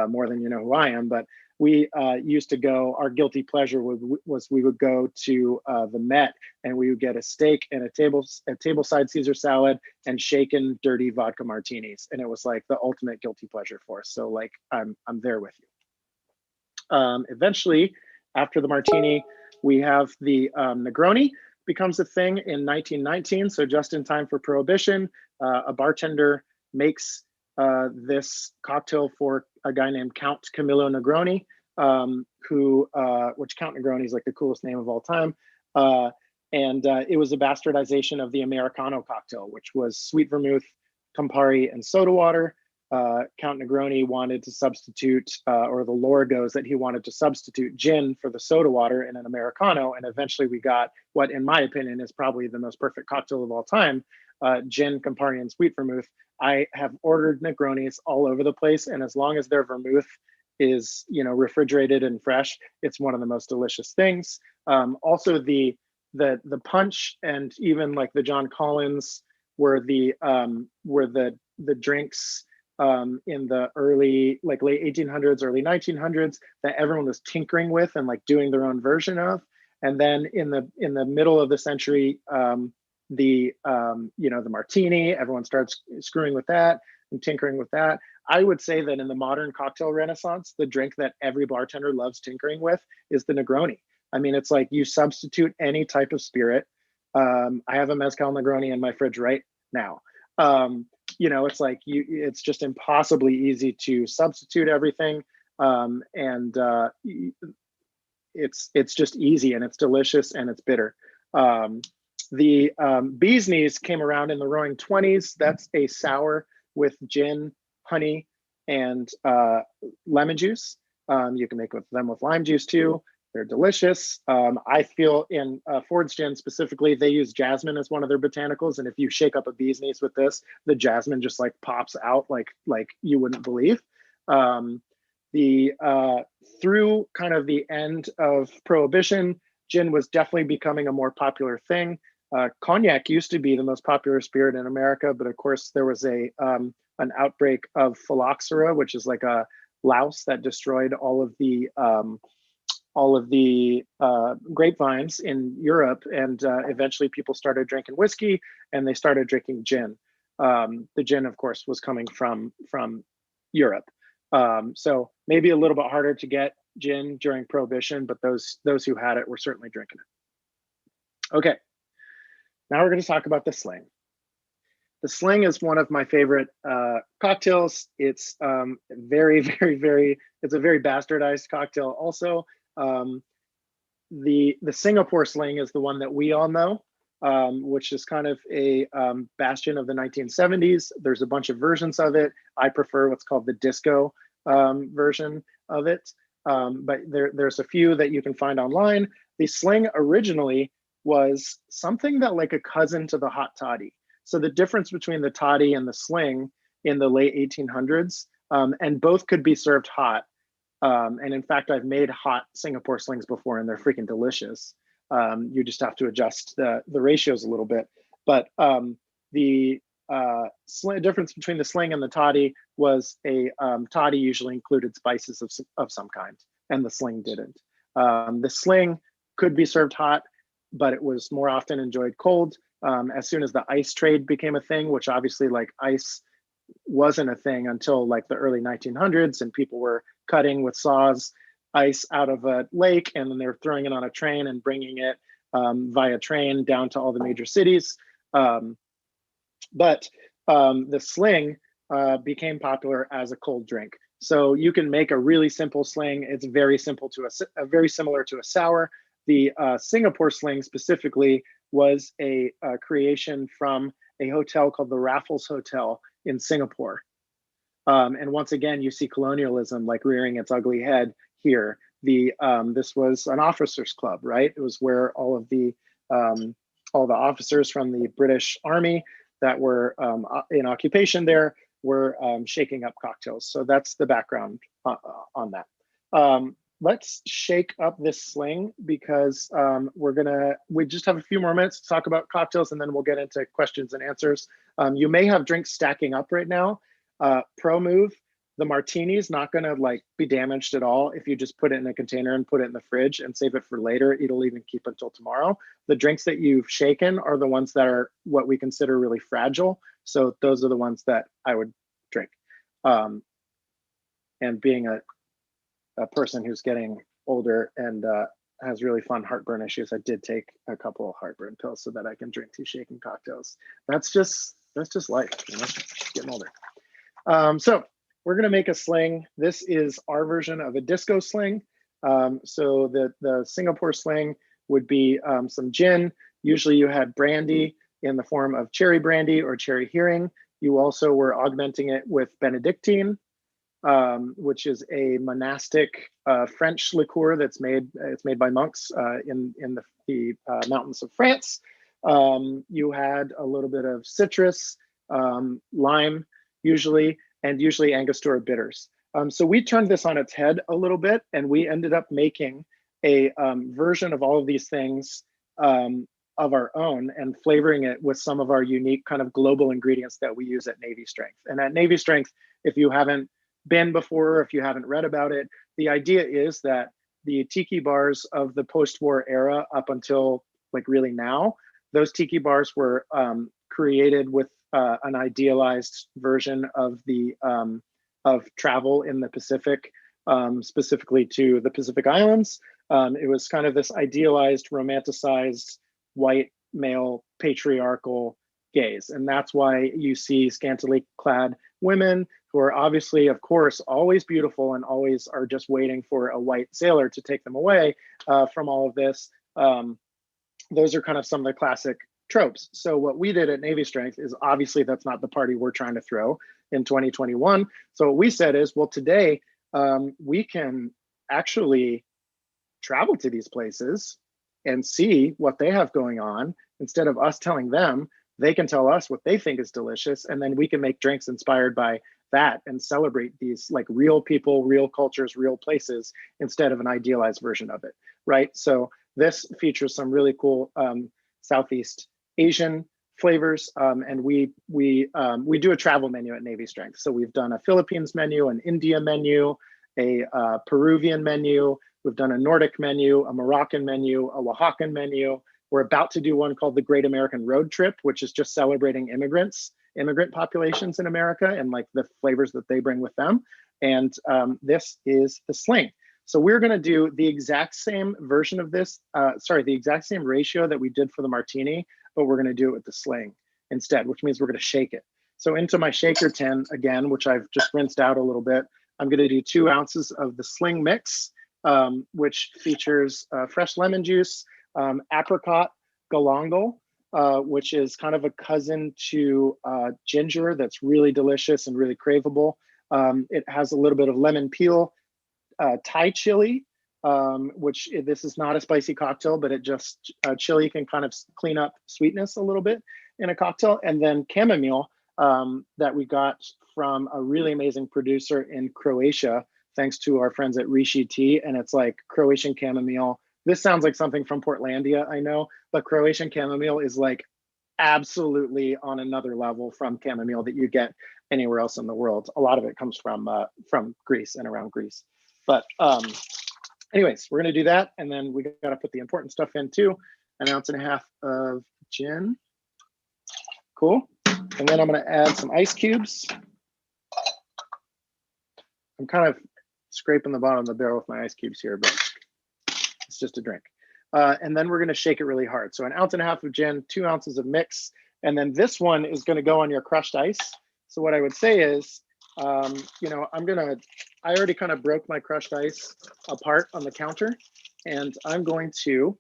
more than you know who I am. But we used to go, our guilty pleasure was we would go to the Met and we would get a steak and a tableside Caesar salad and shaken dirty vodka martinis. And it was like the ultimate guilty pleasure for us. So like, I'm there with you. Eventually, after the martini, we have the Negroni becomes a thing in 1919. So just in time for Prohibition, a bartender makes this cocktail for a guy named Count Camillo Negroni, which Count Negroni is like the coolest name of all time. It was a bastardization of the Americano cocktail, which was sweet vermouth, Campari, and soda water. Count Negroni wanted to substitute, or the lore goes that he wanted to substitute gin for the soda water in an Americano. And eventually we got what, in my opinion, is probably the most perfect cocktail of all time, gin, Campari, and sweet vermouth. I have ordered Negronis all over the place. And as long as their vermouth is, refrigerated and fresh, it's one of the most delicious things. Also the punch and even like the John Collins were the drinks in the early, like late 1800s, early 1900s that everyone was tinkering with and like doing their own version of. And then in the middle of the century, the martini, everyone starts screwing with that and tinkering with that. I would say that in the modern cocktail renaissance, the drink that every bartender loves tinkering with is the Negroni. I mean, it's like you substitute any type of spirit. I have a Mezcal Negroni in my fridge right now. It's like it's just impossibly easy to substitute everything. It's just easy and it's delicious and it's bitter. The Bee's Knees came around in the Roaring 20s. That's a sour with gin, honey, and lemon juice. You can make them with lime juice too. They're delicious. I feel in Ford's Gin specifically, they use jasmine as one of their botanicals. And if you shake up a Bee's Knees with this, the jasmine just like pops out like you wouldn't believe. Through kind of the end of Prohibition, gin was definitely becoming a more popular thing. Cognac used to be the most popular spirit in America, but of course there was an outbreak of phylloxera, which is like a louse that destroyed all of the grapevines in Europe, and eventually people started drinking whiskey and they started drinking gin. The gin, of course, was coming from Europe, so maybe a little bit harder to get gin during Prohibition, but those who had it were certainly drinking it. Okay, now we're going to talk about the Sling. The Sling is one of my favorite cocktails. It's very, very, very. It's a very bastardized cocktail. Also, the Singapore Sling is the one that we all know, which is kind of a bastion of the 1970s. There's a bunch of versions of it. I prefer what's called the disco version of it, but there's a few that you can find online. The Sling originally was something that like a cousin to the hot toddy. So the difference between the toddy and the Sling in the late 1800s, and both could be served hot. And in fact, I've made hot Singapore Slings before and they're freaking delicious. You just have to adjust the ratios a little bit. But the difference between the Sling and the toddy was a toddy usually included spices of some kind, and the Sling didn't. The Sling could be served hot, but it was more often enjoyed cold. As soon as the ice trade became a thing, which obviously like ice wasn't a thing until like the early 1900s, and people were cutting with saws ice out of a lake, and then they were throwing it on a train and bringing it via train down to all the major cities. But the Sling became popular as a cold drink. So you can make a really simple Sling. It's very simple to very similar to a sour. The Singapore Sling specifically was a creation from a hotel called the Raffles Hotel in Singapore. And once again, you see colonialism like rearing its ugly head here. This was an officers' club, right? It was where all the officers from the British Army that were in occupation there were shaking up cocktails. So that's the background on that. Let's shake up this Sling because we just have a few more minutes to talk about cocktails and then we'll get into questions and answers. You may have drinks stacking up right now. Pro move, the martini is not gonna like be damaged at all if you just put it in a container and put it in the fridge and save it for later. It'll even keep until tomorrow. The drinks that you've shaken are the ones that are what we consider really fragile. So those are the ones that I would drink. And being a person who's getting older and has really fun heartburn issues, I did take a couple of heartburn pills so that I can drink 2 shaken cocktails. That's just life, you know, getting older. So we're gonna make a Sling. This is our version of a disco Sling. So the Singapore Sling would be some gin. Usually you had brandy in the form of cherry brandy or cherry heering. You also were augmenting it with Benedictine, which is a monastic French liqueur that's made by monks in the mountains of France. You had a little bit of citrus, lime, usually Angostura bitters. So we turned this on its head a little bit, and we ended up making a version of all of these things of our own and flavoring it with some of our unique kind of global ingredients that we use at Navy Strength. And at Navy Strength, if you haven't been before, or if you haven't read about it, the idea is that the tiki bars of the post-war era up until like really now, those tiki bars were created with an idealized version of travel in the Pacific, specifically to the Pacific Islands. It was kind of this idealized, romanticized, white male patriarchal gaze. And that's why you see scantily clad women who are obviously, of course, always beautiful and always are just waiting for a white sailor to take them away from all of this. Those are kind of some of the classic tropes. So what we did at Navy Strength is obviously that's not the party we're trying to throw in 2021. So what we said is, well, today we can actually travel to these places and see what they have going on. Instead of us telling them, they can tell us what they think is delicious, and then we can make drinks inspired by that and celebrate these like real people, real cultures, real places instead of an idealized version of it, right? So this features some really cool Southeast Asian flavors, and we do a travel menu at Navy Strength. So we've done a Philippines menu, an India menu, a Peruvian menu. We've done a Nordic menu, a Moroccan menu, a Oaxacan menu. We're about to do one called the Great American Road Trip, which is just celebrating immigrant populations in America and like the flavors that they bring with them. And this is the Sling. So we're gonna do the exact same version of this, the exact same ratio that we did for the martini, but we're gonna do it with the Sling instead, which means we're gonna shake it. So into my shaker tin, again, which I've just rinsed out a little bit, I'm gonna do 2 ounces of the Sling mix, which features fresh lemon juice, apricot galangal, which is kind of a cousin to ginger that's really delicious and really craveable. It has a little bit of lemon peel, Thai chili, which this is not a spicy cocktail, but it just, chili can kind of clean up sweetness a little bit in a cocktail. And then chamomile that we got from a really amazing producer in Croatia, thanks to our friends at Rishi Tea. And it's like Croatian chamomile. This sounds like something from Portlandia, I know, but Croatian chamomile is like absolutely on another level from chamomile that you get anywhere else in the world. A lot of it comes from Greece and around Greece. But anyways, we're gonna do that. And then we gotta put the important stuff in too. 1.5 ounces of gin. Cool. And then I'm gonna add some ice cubes. I'm kind of scraping the bottom of the barrel with my ice cubes here, but it's just a drink. And then we're gonna shake it really hard. So 1.5 ounces of gin, 2 ounces of mix. And then this one is gonna go on your crushed ice. So what I would say is, you know, I already kind of broke my crushed ice apart on the counter, and I'm going to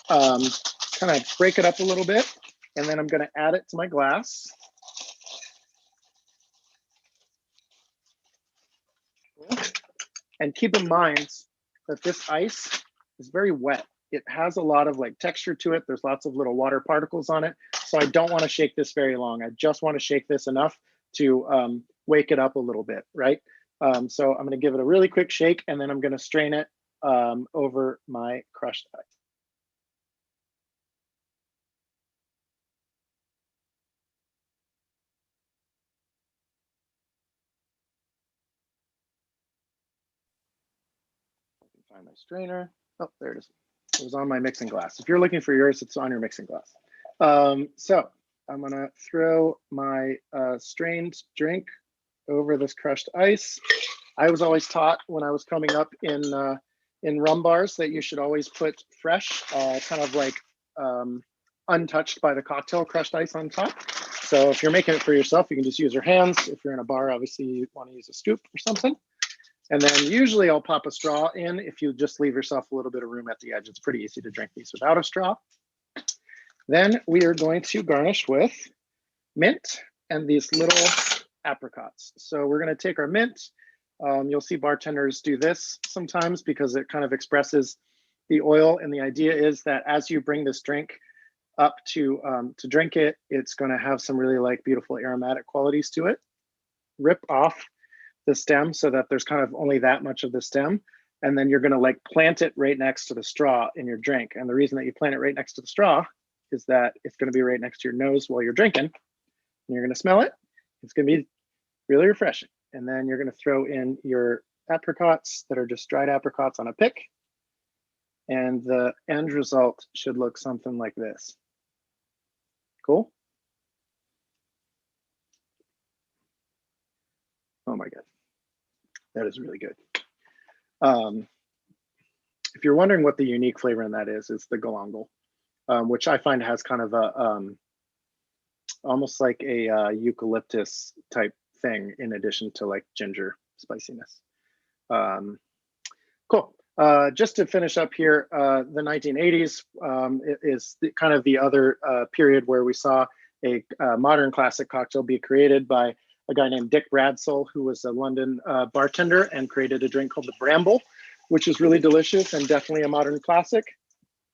kind of break it up a little bit And then I'm going to add it to my glass. And keep in mind that this ice is very wet. It has a lot of like texture to it. There's lots of little water particles on it. So I don't want to shake this very long. I just want to shake this enough to wake it up a little bit, right? So I'm going to give it a really quick shake, and then I'm going to strain it over my crushed ice. Find my strainer. Oh, there it is. It was on my mixing glass. If you're looking for yours, it's on your mixing glass. So I'm gonna throw my strained drink over this crushed ice. I was always taught when I was coming up in rum bars that you should always put fresh, kind of like untouched by the cocktail crushed ice on top. So if you're making it for yourself, you can just use your hands. If you're in a bar, obviously you want to use a scoop or something. And then usually I'll pop a straw in if you just leave yourself a little bit of room at the edge. It's pretty easy to drink these without a straw. Then we are going to garnish with mint and these little apricots. So we're going to take our mint. You'll see bartenders do this sometimes because it kind of expresses the oil. And the idea is that as you bring this drink up to drink it, it's going to have some really like beautiful aromatic qualities to it. Rip off the stem so that there's kind of only that much of the stem. And then you're going to like plant it right next to the straw in your drink. And the reason that you plant it right next to the straw is that it's going to be right next to your nose while you're drinking. And you're going to smell it. It's going to be really refreshing. And then you're going to throw in your apricots that are just dried apricots on a pick. And the end result should look something like this. Cool. Oh my God. That is really good. If you're wondering what the unique flavor in that is, it's the galangal, which I find has kind of a almost like a eucalyptus type thing in addition to like ginger spiciness. Cool. Just to finish up here, the 1980s is kind of the other period where we saw a modern classic cocktail be created by a guy named Dick Bradsell, who was a London bartender and created a drink called the Bramble, which is really delicious and definitely a modern classic.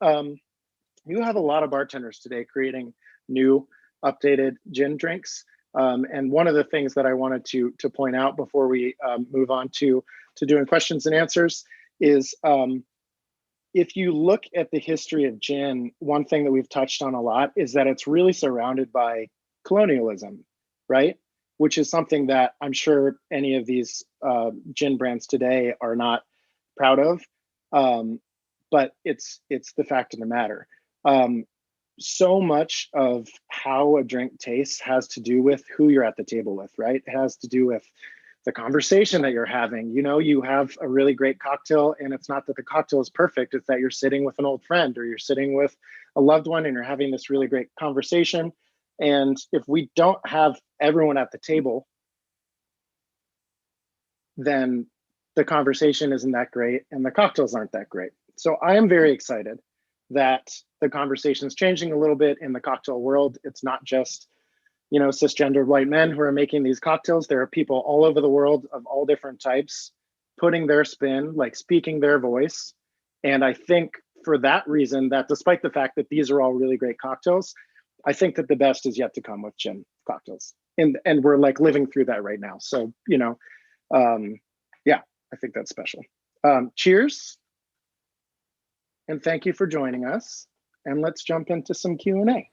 You have a lot of bartenders today creating new, updated gin drinks. And one of the things that I wanted to point out before we move on to doing questions and answers is if you look at the history of gin, one thing that we've touched on a lot is that it's really surrounded by colonialism, right? Which is something that I'm sure any of these gin brands today are not proud of, but it's the fact of the matter. So much of how a drink tastes has to do with who you're at the table with, right? It has to do with the conversation that you're having. You know, you have a really great cocktail, and it's not that the cocktail is perfect, it's that you're sitting with an old friend or you're sitting with a loved one and you're having this really great conversation. And if we don't have everyone at the table, then the conversation isn't that great and the cocktails aren't that great. So I am very excited that the conversation is changing a little bit in the cocktail world. It's not just, you know, cisgendered white men who are making these cocktails. There are people all over the world of all different types putting their spin, like speaking their voice. And I think for that reason, that despite the fact that these are all really great cocktails, I think that the best is yet to come with gin cocktails. And we're like living through that right now. So, you know, yeah, I think that's special. Cheers. And thank you for joining us. And let's jump into some Q&A.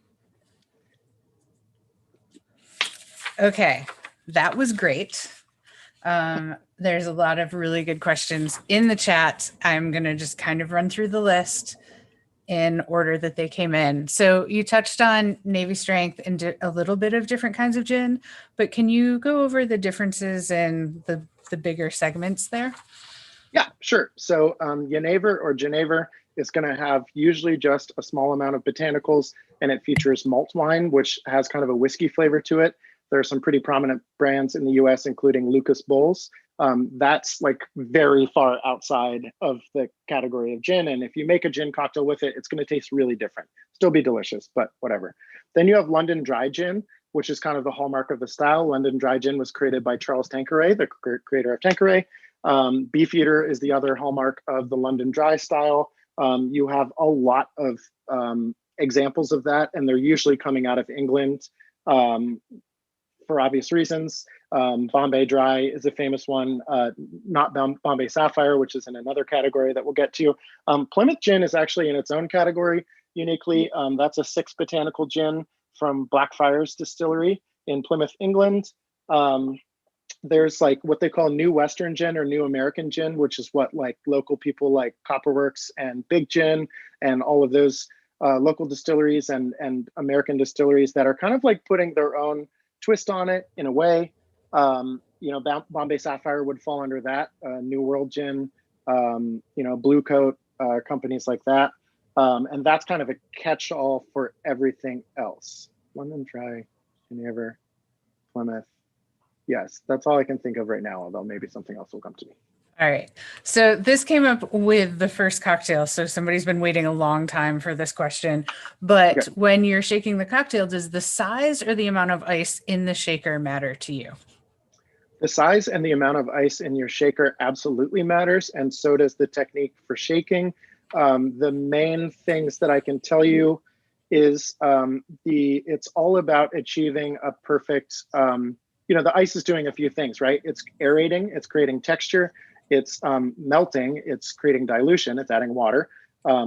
Okay, that was great. There's a lot of really good questions in the chat. I'm going to just kind of run through the list in order that they came in. So you touched on Navy Strength and a little bit of different kinds of gin, but can you go over the differences in the bigger segments there? Yeah, sure. So Genever or Genever is going to have usually just a small amount of botanicals, and it features malt wine, which has kind of a whiskey flavor to it. There are some pretty prominent brands in the US, including Lucas Bulls, That's like very far outside of the category of gin. And if you make a gin cocktail with it, it's going to taste really different. Still be delicious, but whatever. Then you have London Dry Gin, which is kind of the hallmark of the style. London Dry Gin was created by Charles Tanqueray, the creator of Tanqueray. Beefeater is the other hallmark of the London Dry style. You have a lot of examples of that, and they're usually coming out of England for obvious reasons. Bombay Dry is a famous one, not Bombay Sapphire, which is in another category that we'll get to. Plymouth Gin is actually in its own category uniquely. That's a 6 botanical gin from Blackfriars Distillery in Plymouth, England. There's like what they call New Western Gin or New American Gin, which is what like local people like Copperworks and Big Gin and all of those local distilleries and American distilleries that are kind of like putting their own twist on it in a way. Bombay Sapphire would fall under that. New World Gin, Blue Coat, companies like that. And that's kind of a catch-all for everything else. London Dry, Geneva, Plymouth. Yes, that's all I can think of right now, although maybe something else will come to me. All right. So this came up with the first cocktail. So somebody's been waiting a long time for this question. But okay, when you're shaking the cocktail, does the size or the amount of ice in the shaker matter to you? The size and the amount of ice in your shaker absolutely matters, and so does the technique for shaking. The main things that I can tell you is it's all about achieving a perfect, the ice is doing a few things, right? It's aerating, it's creating texture, it's melting, it's creating dilution, it's adding water.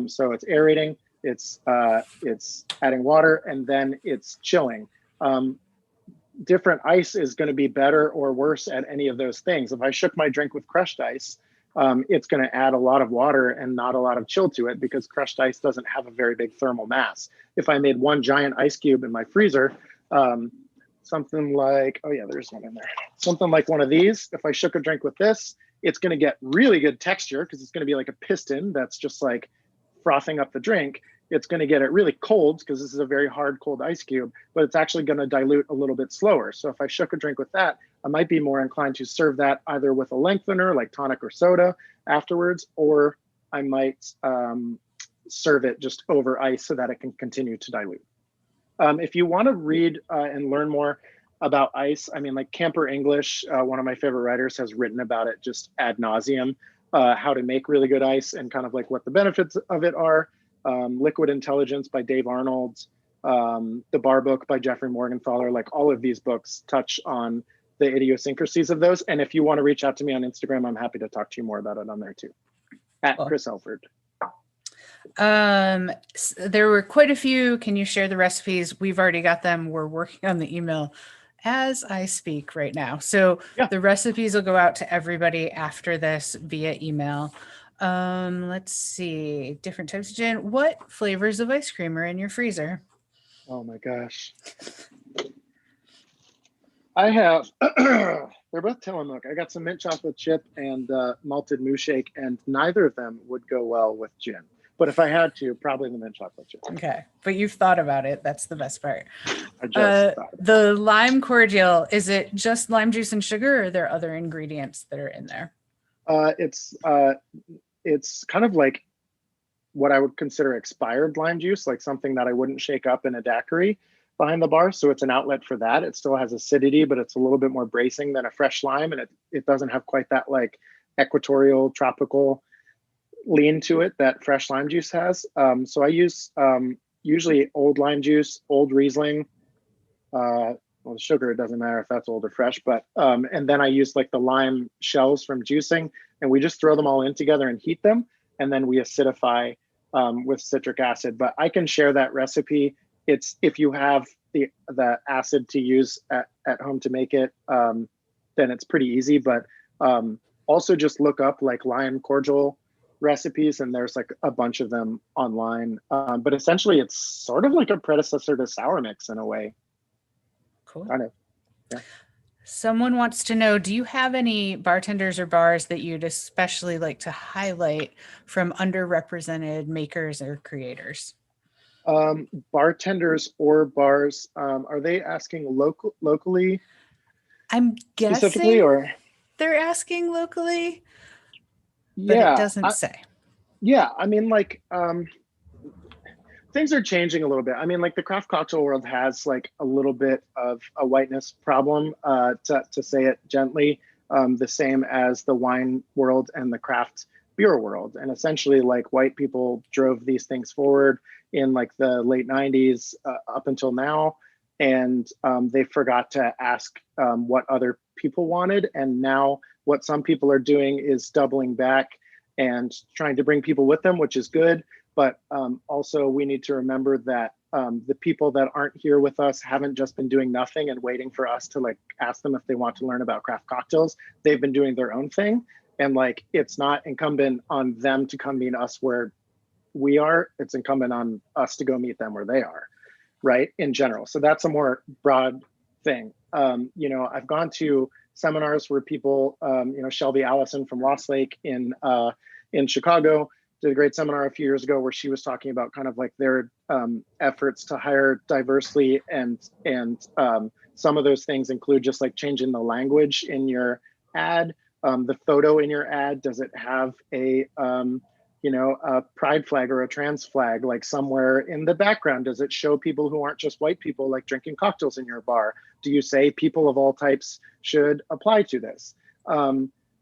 So it's aerating, it's adding water, and then it's chilling. Different ice is going to be better or worse at any of those things. If I shook my drink with crushed ice, it's going to add a lot of water and not a lot of chill to it because crushed ice doesn't have a very big thermal mass. If I made one giant ice cube in my freezer, something like, oh yeah, there's one in there. Something like one of these, if I shook a drink with this, it's going to get really good texture because it's going to be like a piston that's just like frothing up the drink. It's going to get it really cold because this is a very hard, cold ice cube, but it's actually going to dilute a little bit slower. So if I shook a drink with that, I might be more inclined to serve that either with a lengthener like tonic or soda afterwards, or I might serve it just over ice so that it can continue to dilute. If you want to read and learn more about ice, I mean, like Camper English, one of my favorite writers, has written about it just ad nauseum, how to make really good ice and kind of like what the benefits of it are. Liquid Intelligence by Dave Arnold, The Bar Book by Jeffrey Morgenthaler, like all of these books touch on the idiosyncrasies of those. And if you want to reach out to me on Instagram, I'm happy to talk to you more about it on there too. At Chris Elford. There were quite a few. Can you share the recipes? We've already got them. We're working on the email as I speak right now. So yeah, the recipes will go out to everybody after this via email. Let's see, different types of gin. What flavors of ice cream are in your freezer? Oh my gosh. I have, they're both Tillamook. I got some mint chocolate chip and malted mousse shake, and neither of them would go well with gin. But if I had to, probably the mint chocolate chip. Okay, but you've thought about it. That's the best part. I just thought about the Lime Cordial, is it just lime juice and sugar, or are there other ingredients that are in there? It's kind of like what I would consider expired lime juice, like something that I wouldn't shake up in a daiquiri behind the bar. So it's an outlet for that. It still has acidity, but it's a little bit more bracing than a fresh lime. And it doesn't have quite that like equatorial tropical lean to it that fresh lime juice has. So I use usually old lime juice, old Riesling. Well, the sugar, it doesn't matter if that's old or fresh, but and then I use like the lime shells from juicing, and we just throw them all in together and heat them, and then we acidify with citric acid. But I can share that recipe. It's if you have the acid to use at home to make it, then it's pretty easy. But also just look up like lime cordial recipes, and there's like a bunch of them online. But essentially, it's sort of like a predecessor to sour mix in a way. Cool. Kind of. Yeah. Someone wants to know, do you have any bartenders or bars that you'd especially like to highlight from underrepresented makers or creators? Bartenders or bars, are they asking locally? I'm guessing, specifically, or they're asking locally, but it Yeah, doesn't say. yeah. I mean, like, things are changing a little bit. I mean, like the craft cocktail world has like a little bit of a whiteness problem, to say it gently, the same as the wine world and the craft beer world. And essentially, like white people drove these things forward in like the late 90s up until now. And they forgot to ask what other people wanted. And now, what some people are doing is doubling back and trying to bring people with them, which is good, but also we need to remember that the people that aren't here with us haven't just been doing nothing and waiting for us to like ask them if they want to learn about craft cocktails. They've been doing their own thing. And like, it's not incumbent on them to come meet us where we are. It's incumbent on us to go meet them where they are, right? In general. So that's a more broad thing. You know, I've gone to seminars where people, you know, Shelby Allison from Lost Lake in Chicago did a great seminar a few years ago where she was talking about kind of like their efforts to hire diversely, and some of those things include just like changing the language in your ad, the photo in your ad. Does it have a you know, a pride flag or a trans flag like somewhere in the background? Does it show people who aren't just white people like drinking cocktails in your bar? Do you say people of all types should apply to this?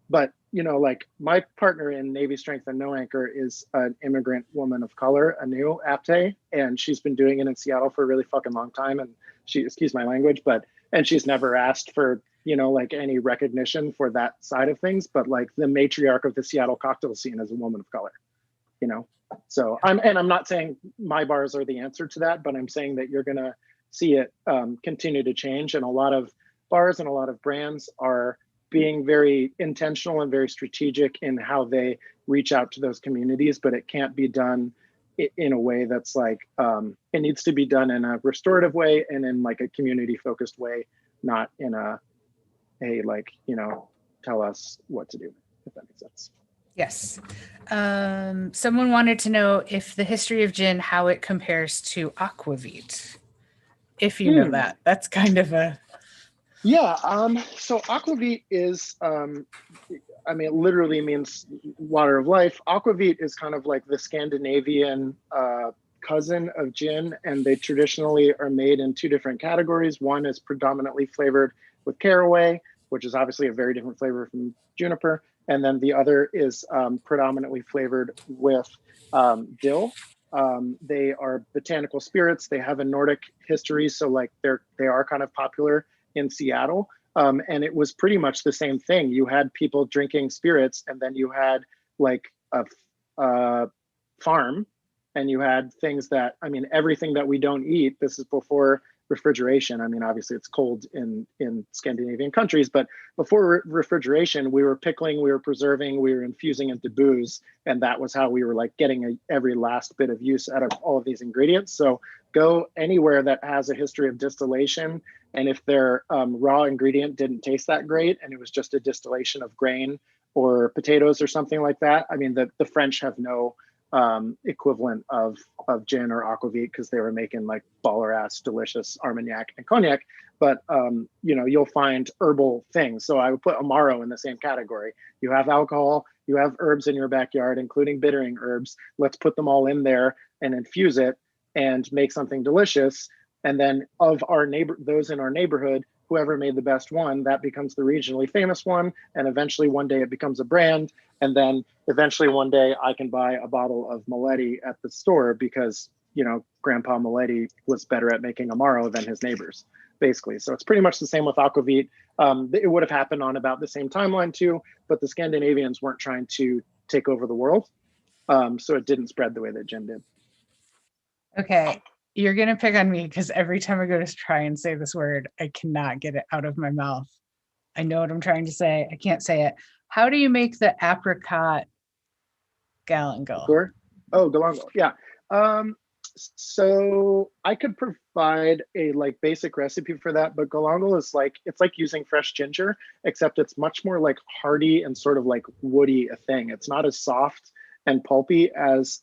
But you know, like my partner in Navy Strength and No Anchor is an immigrant woman of color, Anu Apte, and she's been doing it in Seattle for a really fucking long time. And she, excuse my language, but, and she's never asked for, you know, like any recognition for that side of things. But like the matriarch of the Seattle cocktail scene is a woman of color, you know? So I'm not saying my bars are the answer to that, but I'm saying that you're gonna see it continue to change. And a lot of bars and a lot of brands are being very intentional and very strategic in how they reach out to those communities, but it can't be done in a way that's like, it needs to be done in a restorative way and in like a community focused way, not in a like, you know, tell us what to do, if that makes sense. Yes. Someone wanted to know if the history of gin, how it compares to Aquavit. If you know that, that's kind of a... Yeah, so Aquavit is, I mean, it literally means water of life. Aquavit is kind of like the Scandinavian cousin of gin, and they traditionally are made in two different categories. One is predominantly flavored with caraway, which is obviously a very different flavor from juniper. And then the other is predominantly flavored with dill. They are botanical spirits. They have a Nordic history, so like they are kind of popular in Seattle. And it was pretty much the same thing. You had people drinking spirits, and then you had like a farm, and you had things that, I mean, everything that we don't eat. This is before refrigeration. I mean, obviously it's cold in Scandinavian countries, but before refrigeration, we were pickling, we were preserving, we were infusing into booze, and that was how we were like getting every last bit of use out of all of these ingredients. So go anywhere that has a history of distillation, and if their raw ingredient didn't taste that great and it was just a distillation of grain or potatoes or something like that, I mean, the French have no equivalent of gin or aquavit because they were making like baller ass delicious Armagnac and cognac. But you know, you'll find herbal things. So I would put Amaro in the same category. You have alcohol, you have herbs in your backyard, including bittering herbs. Let's put them all in there and infuse it and make something delicious. And then of those in our neighborhood, whoever made the best one, that becomes the regionally famous one. And eventually one day it becomes a brand. And then eventually one day I can buy a bottle of Moletti at the store because, you know, Grandpa Moletti was better at making Amaro than his neighbors, basically. So it's pretty much the same with Aquavit. It would have happened on about the same timeline too, but the Scandinavians weren't trying to take over the world. So it didn't spread the way that gin did. Okay, you're going to pick on me because every time I go to try and say this word, I cannot get it out of my mouth. I know what I'm trying to say. I can't say it. How do you make the apricot galangal? Sure. Oh, galangal. Yeah. So I could provide a like basic recipe for that, but galangal is like, it's like using fresh ginger, except it's much more like hearty and sort of like woody a thing. It's not as soft and pulpy as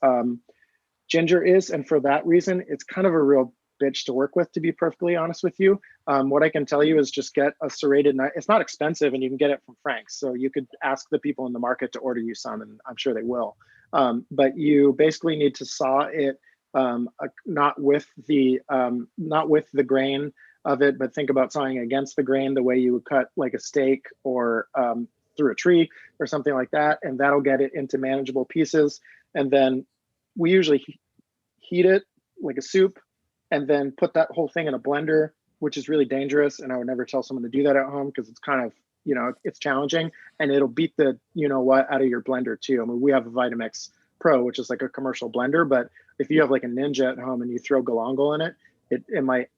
ginger is. And for that reason, it's kind of a real bitch to work with, to be perfectly honest with you. What I can tell you is just get a serrated knife. It's not expensive, and you can get it from Frank's. So you could ask the people in the market to order you some, and I'm sure they will. But you basically need to saw it, not with the grain of it, but think about sawing against the grain, the way you would cut like a steak or through a tree or something like that, and that'll get it into manageable pieces. And then we usually heat it like a soup, and then put that whole thing in a blender, which is really dangerous. And I would never tell someone to do that at home, because it's kind of, it's challenging, and it'll beat the what out of your blender too. I mean, we have a Vitamix Pro, which is like a commercial blender, but if you have like a Ninja at home and you throw galangal in it, it might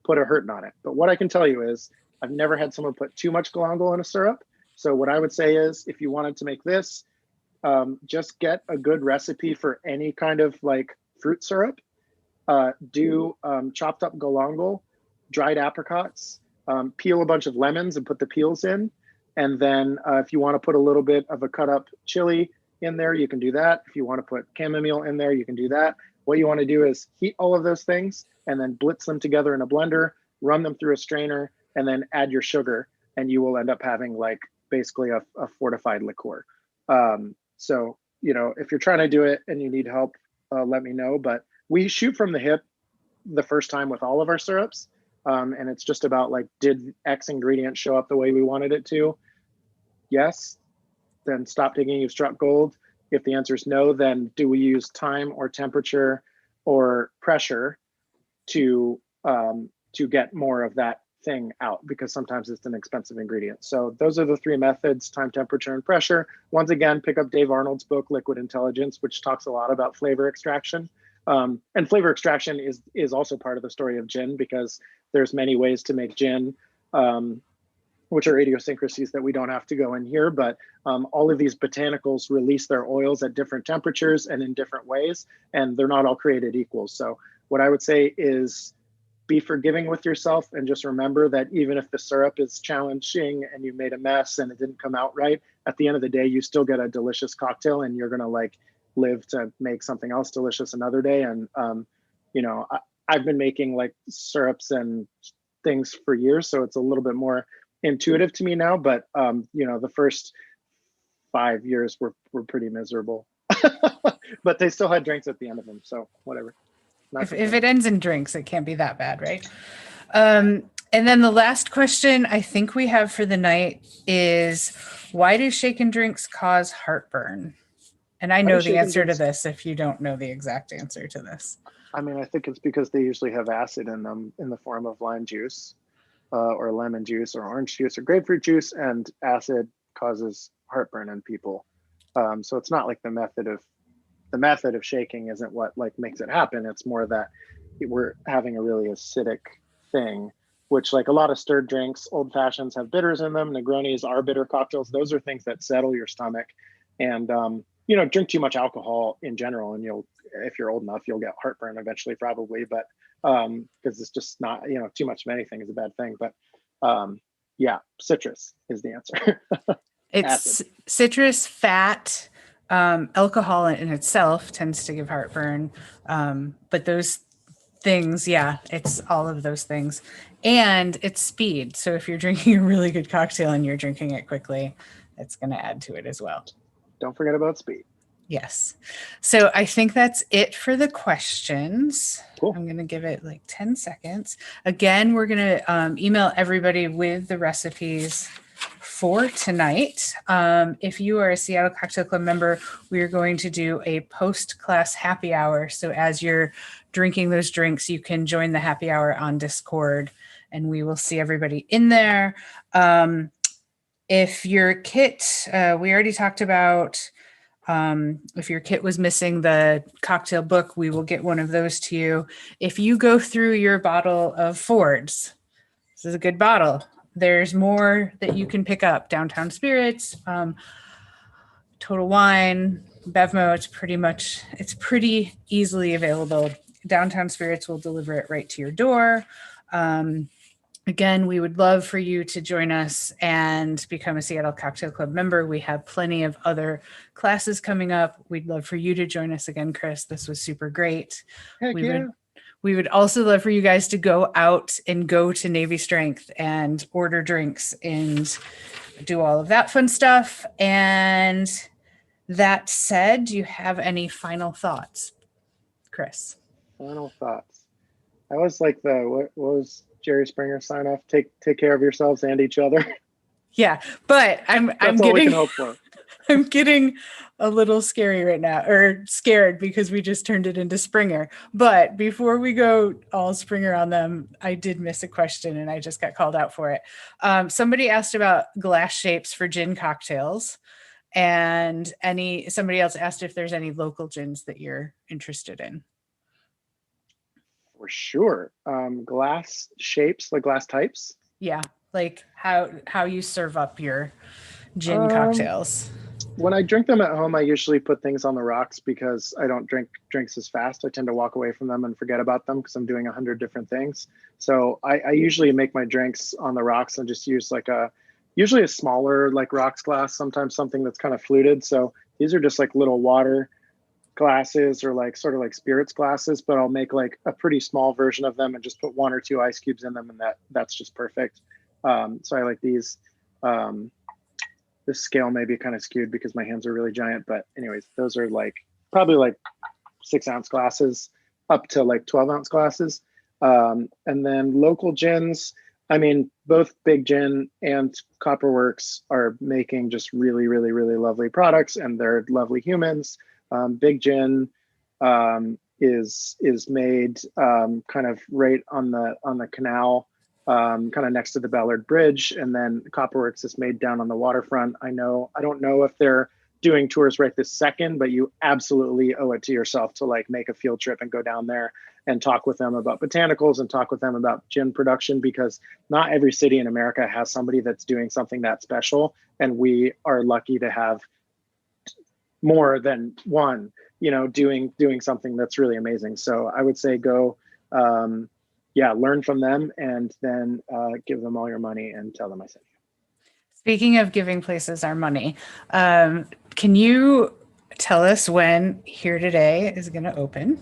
put a hurting on it. But what I can tell you is I've never had someone put too much galangal in a syrup. So what I would say is, if you wanted to make this, just get a good recipe for any kind of like fruit syrup. Do chopped up galangal, dried apricots, peel a bunch of lemons and put the peels in. And then if you want to put a little bit of a cut up chili in there, you can do that. If you want to put chamomile in there, you can do that. What you want to do is heat all of those things and then blitz them together in a blender, run them through a strainer, and then add your sugar, and you will end up having like basically a fortified liqueur. So, if you're trying to do it and you need help, let me know. But we shoot from the hip the first time with all of our syrups. And it's just about like, did X ingredient show up the way we wanted it to? Yes. Then stop thinking you've struck gold. If the answer is no, then do we use time or temperature or pressure to get more of that thing out? Because sometimes it's an expensive ingredient. So those are the three methods: time, temperature, and pressure. Once again, pick up Dave Arnold's book, Liquid Intelligence, which talks a lot about flavor extraction. And flavor extraction is also part of the story of gin, because there's many ways to make gin, which are idiosyncrasies that we don't have to go in here. But all of these botanicals release their oils at different temperatures and in different ways, and they're not all created equal. So what I would say is, be forgiving with yourself, and just remember that even if the syrup is challenging and you made a mess and it didn't come out right, at the end of the day, you still get a delicious cocktail, and you're going to like live to make something else delicious another day. And I've been making like syrups and things for years, so it's a little bit more intuitive to me now. But the first 5 years were pretty miserable. But they still had drinks at the end of them, so whatever. If it ends in drinks, it can't be that bad, right? And then the last question I think we have for the night is, why do shaken drinks cause heartburn? And I know the answer to this if you don't know the exact answer to this. I mean, I think it's because they usually have acid in them in the form of lime juice or lemon juice or orange juice or grapefruit juice, and acid causes heartburn in people. So it's not like the method of shaking isn't what like makes it happen. It's more that we're having a really acidic thing, which like a lot of stirred drinks, old fashions have bitters in them. Negronis are bitter cocktails. Those are things that settle your stomach. And drink too much alcohol in general, and if you're old enough, you'll get heartburn eventually, probably. But because it's just not, too much of anything is a bad thing. But citrus is the answer. It's citrus, fat, alcohol in itself tends to give heartburn. But those things, it's all of those things. And it's speed. So if you're drinking a really good cocktail and you're drinking it quickly, it's going to add to it as well. Don't forget about speed. Yes. So I think that's it for the questions. Cool. I'm going to give it like 10 seconds. Again, we're going to email everybody with the recipes for tonight. If you are a Seattle Cocktail Club member, we are going to do a post-class happy hour. So as you're drinking those drinks, you can join the happy hour on Discord, and we will see everybody in there. If your kit, we already talked about, if your kit was missing the cocktail book, we will get one of those to you. If you go through your bottle of Ford's, this is a good bottle. There's more that you can pick up. Downtown Spirits, Total Wine, Bevmo, it's pretty easily available. Downtown Spirits will deliver it right to your door. Again, we would love for you to join us and become a Seattle Cocktail Club member. We have plenty of other classes coming up. We'd love for you to join us again, Chris. This was super great. Heck yeah. We would also love for you guys to go out and go to Navy Strength and order drinks and do all of that fun stuff. And that said, do you have any final thoughts, Chris? Final thoughts. I was like what was Jerry Springer sign off? Take care of yourselves and each other. Yeah, but I'm That's all we getting can hope for. I'm getting a little scary right now, or scared because we just turned it into Springer. But before we go all Springer on them, I did miss a question and I just got called out for it. Somebody asked about glass shapes for gin cocktails, and somebody else asked if there's any local gins that you're interested in. For sure. Glass shapes, like glass types. Yeah, like how you serve up your gin Um, cocktails. when I drink them at home, I usually put things on the rocks because I don't drink drinks as fast. I tend to walk away from them and forget about them because I'm doing 100 different things. So I usually make my drinks on the rocks and just use usually a smaller like rocks glass, sometimes something that's kind of fluted. So these are just like little water glasses or like sort of like spirits glasses, but I'll make like a pretty small version of them and just put one or two ice cubes in them, and that's just perfect. So I like these. This scale may be kind of skewed because my hands are really giant, but anyways, those are like probably like 6-ounce glasses up to like 12-ounce glasses. And then local gins, I mean, both Big Gin and Copperworks are making just really, really, really lovely products, and they're lovely humans. Big Gin is made kind of right on the canal, kind of next to the Ballard Bridge, and then Copperworks is made down on the waterfront. I don't know if they're doing tours right this second, but you absolutely owe it to yourself to like make a field trip and go down there and talk with them about botanicals and talk with them about gin production, because not every city in America has somebody that's doing something that special, and we are lucky to have more than one, doing something that's really amazing. So I would say go, learn from them, and then give them all your money and tell them I sent you. Speaking of giving places our money, can you tell us when Here Today is going to open?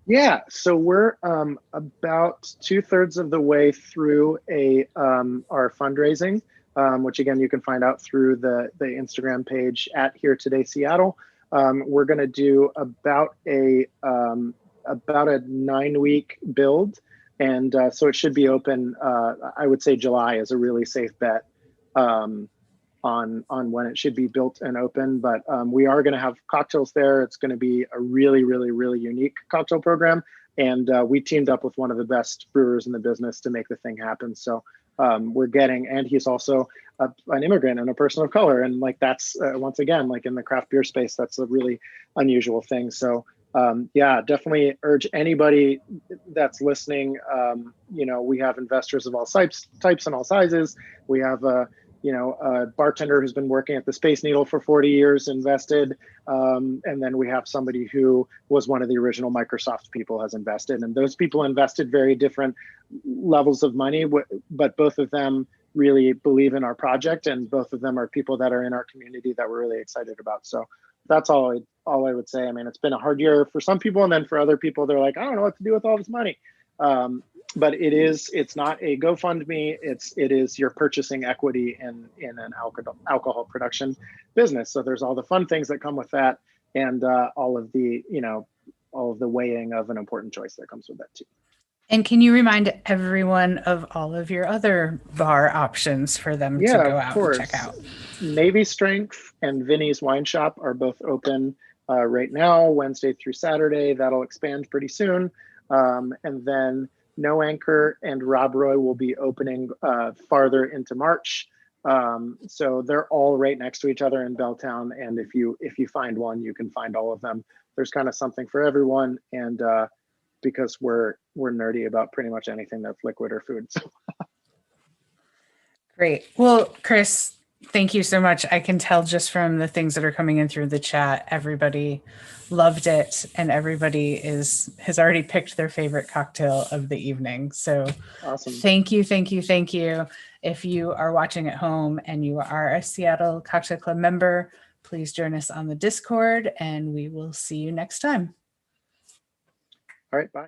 Yeah, so we're about 2/3 of the way through our fundraising, which again you can find out through the Instagram page at Here Today Seattle. We're going to do about a 9-week build, and so it should be open. I would say July is a really safe bet on when it should be built and open. But we are going to have cocktails there. It's going to be a really, really, really unique cocktail program. And we teamed up with one of the best brewers in the business to make the thing happen. So and he's also an immigrant and a person of color. And like, that's once again, like in the craft beer space, that's a really unusual thing. So definitely urge anybody that's listening. We have investors of all types and all sizes. We have a bartender who's been working at the Space Needle for 40 years invested. And then we have somebody who was one of the original Microsoft people has invested. And those people invested very different levels of money, but both of them really believe in our project. And both of them are people that are in our community that we're really excited about. So that's all I would say. I mean, it's been a hard year for some people. And then for other people, they're like, I don't know what to do with all this money. But it's not a GoFundMe. It is you're purchasing equity in an alcohol production business. So there's all the fun things that come with that, and all of the weighing of an important choice that comes with that too. And can you remind everyone of all of your other bar options for them to go out and check out? Navy Strength and Vinny's Wine Shop are both open right now, Wednesday through Saturday. That'll expand pretty soon. And then No Anchor and Rob Roy will be opening farther into March. So they're all right next to each other in Belltown. And if you find one, you can find all of them. There's kind of something for everyone. And because we're nerdy about pretty much anything that's liquid or food. So. Great. Well, Chris, thank you so much. I can tell just from the things that are coming in through the chat, everybody loved it, and everybody has already picked their favorite cocktail of the evening. So awesome. Thank you. If you are watching at home and you are a Seattle Cocktail Club member, please join us on the Discord, and we will see you next time. All right, bye.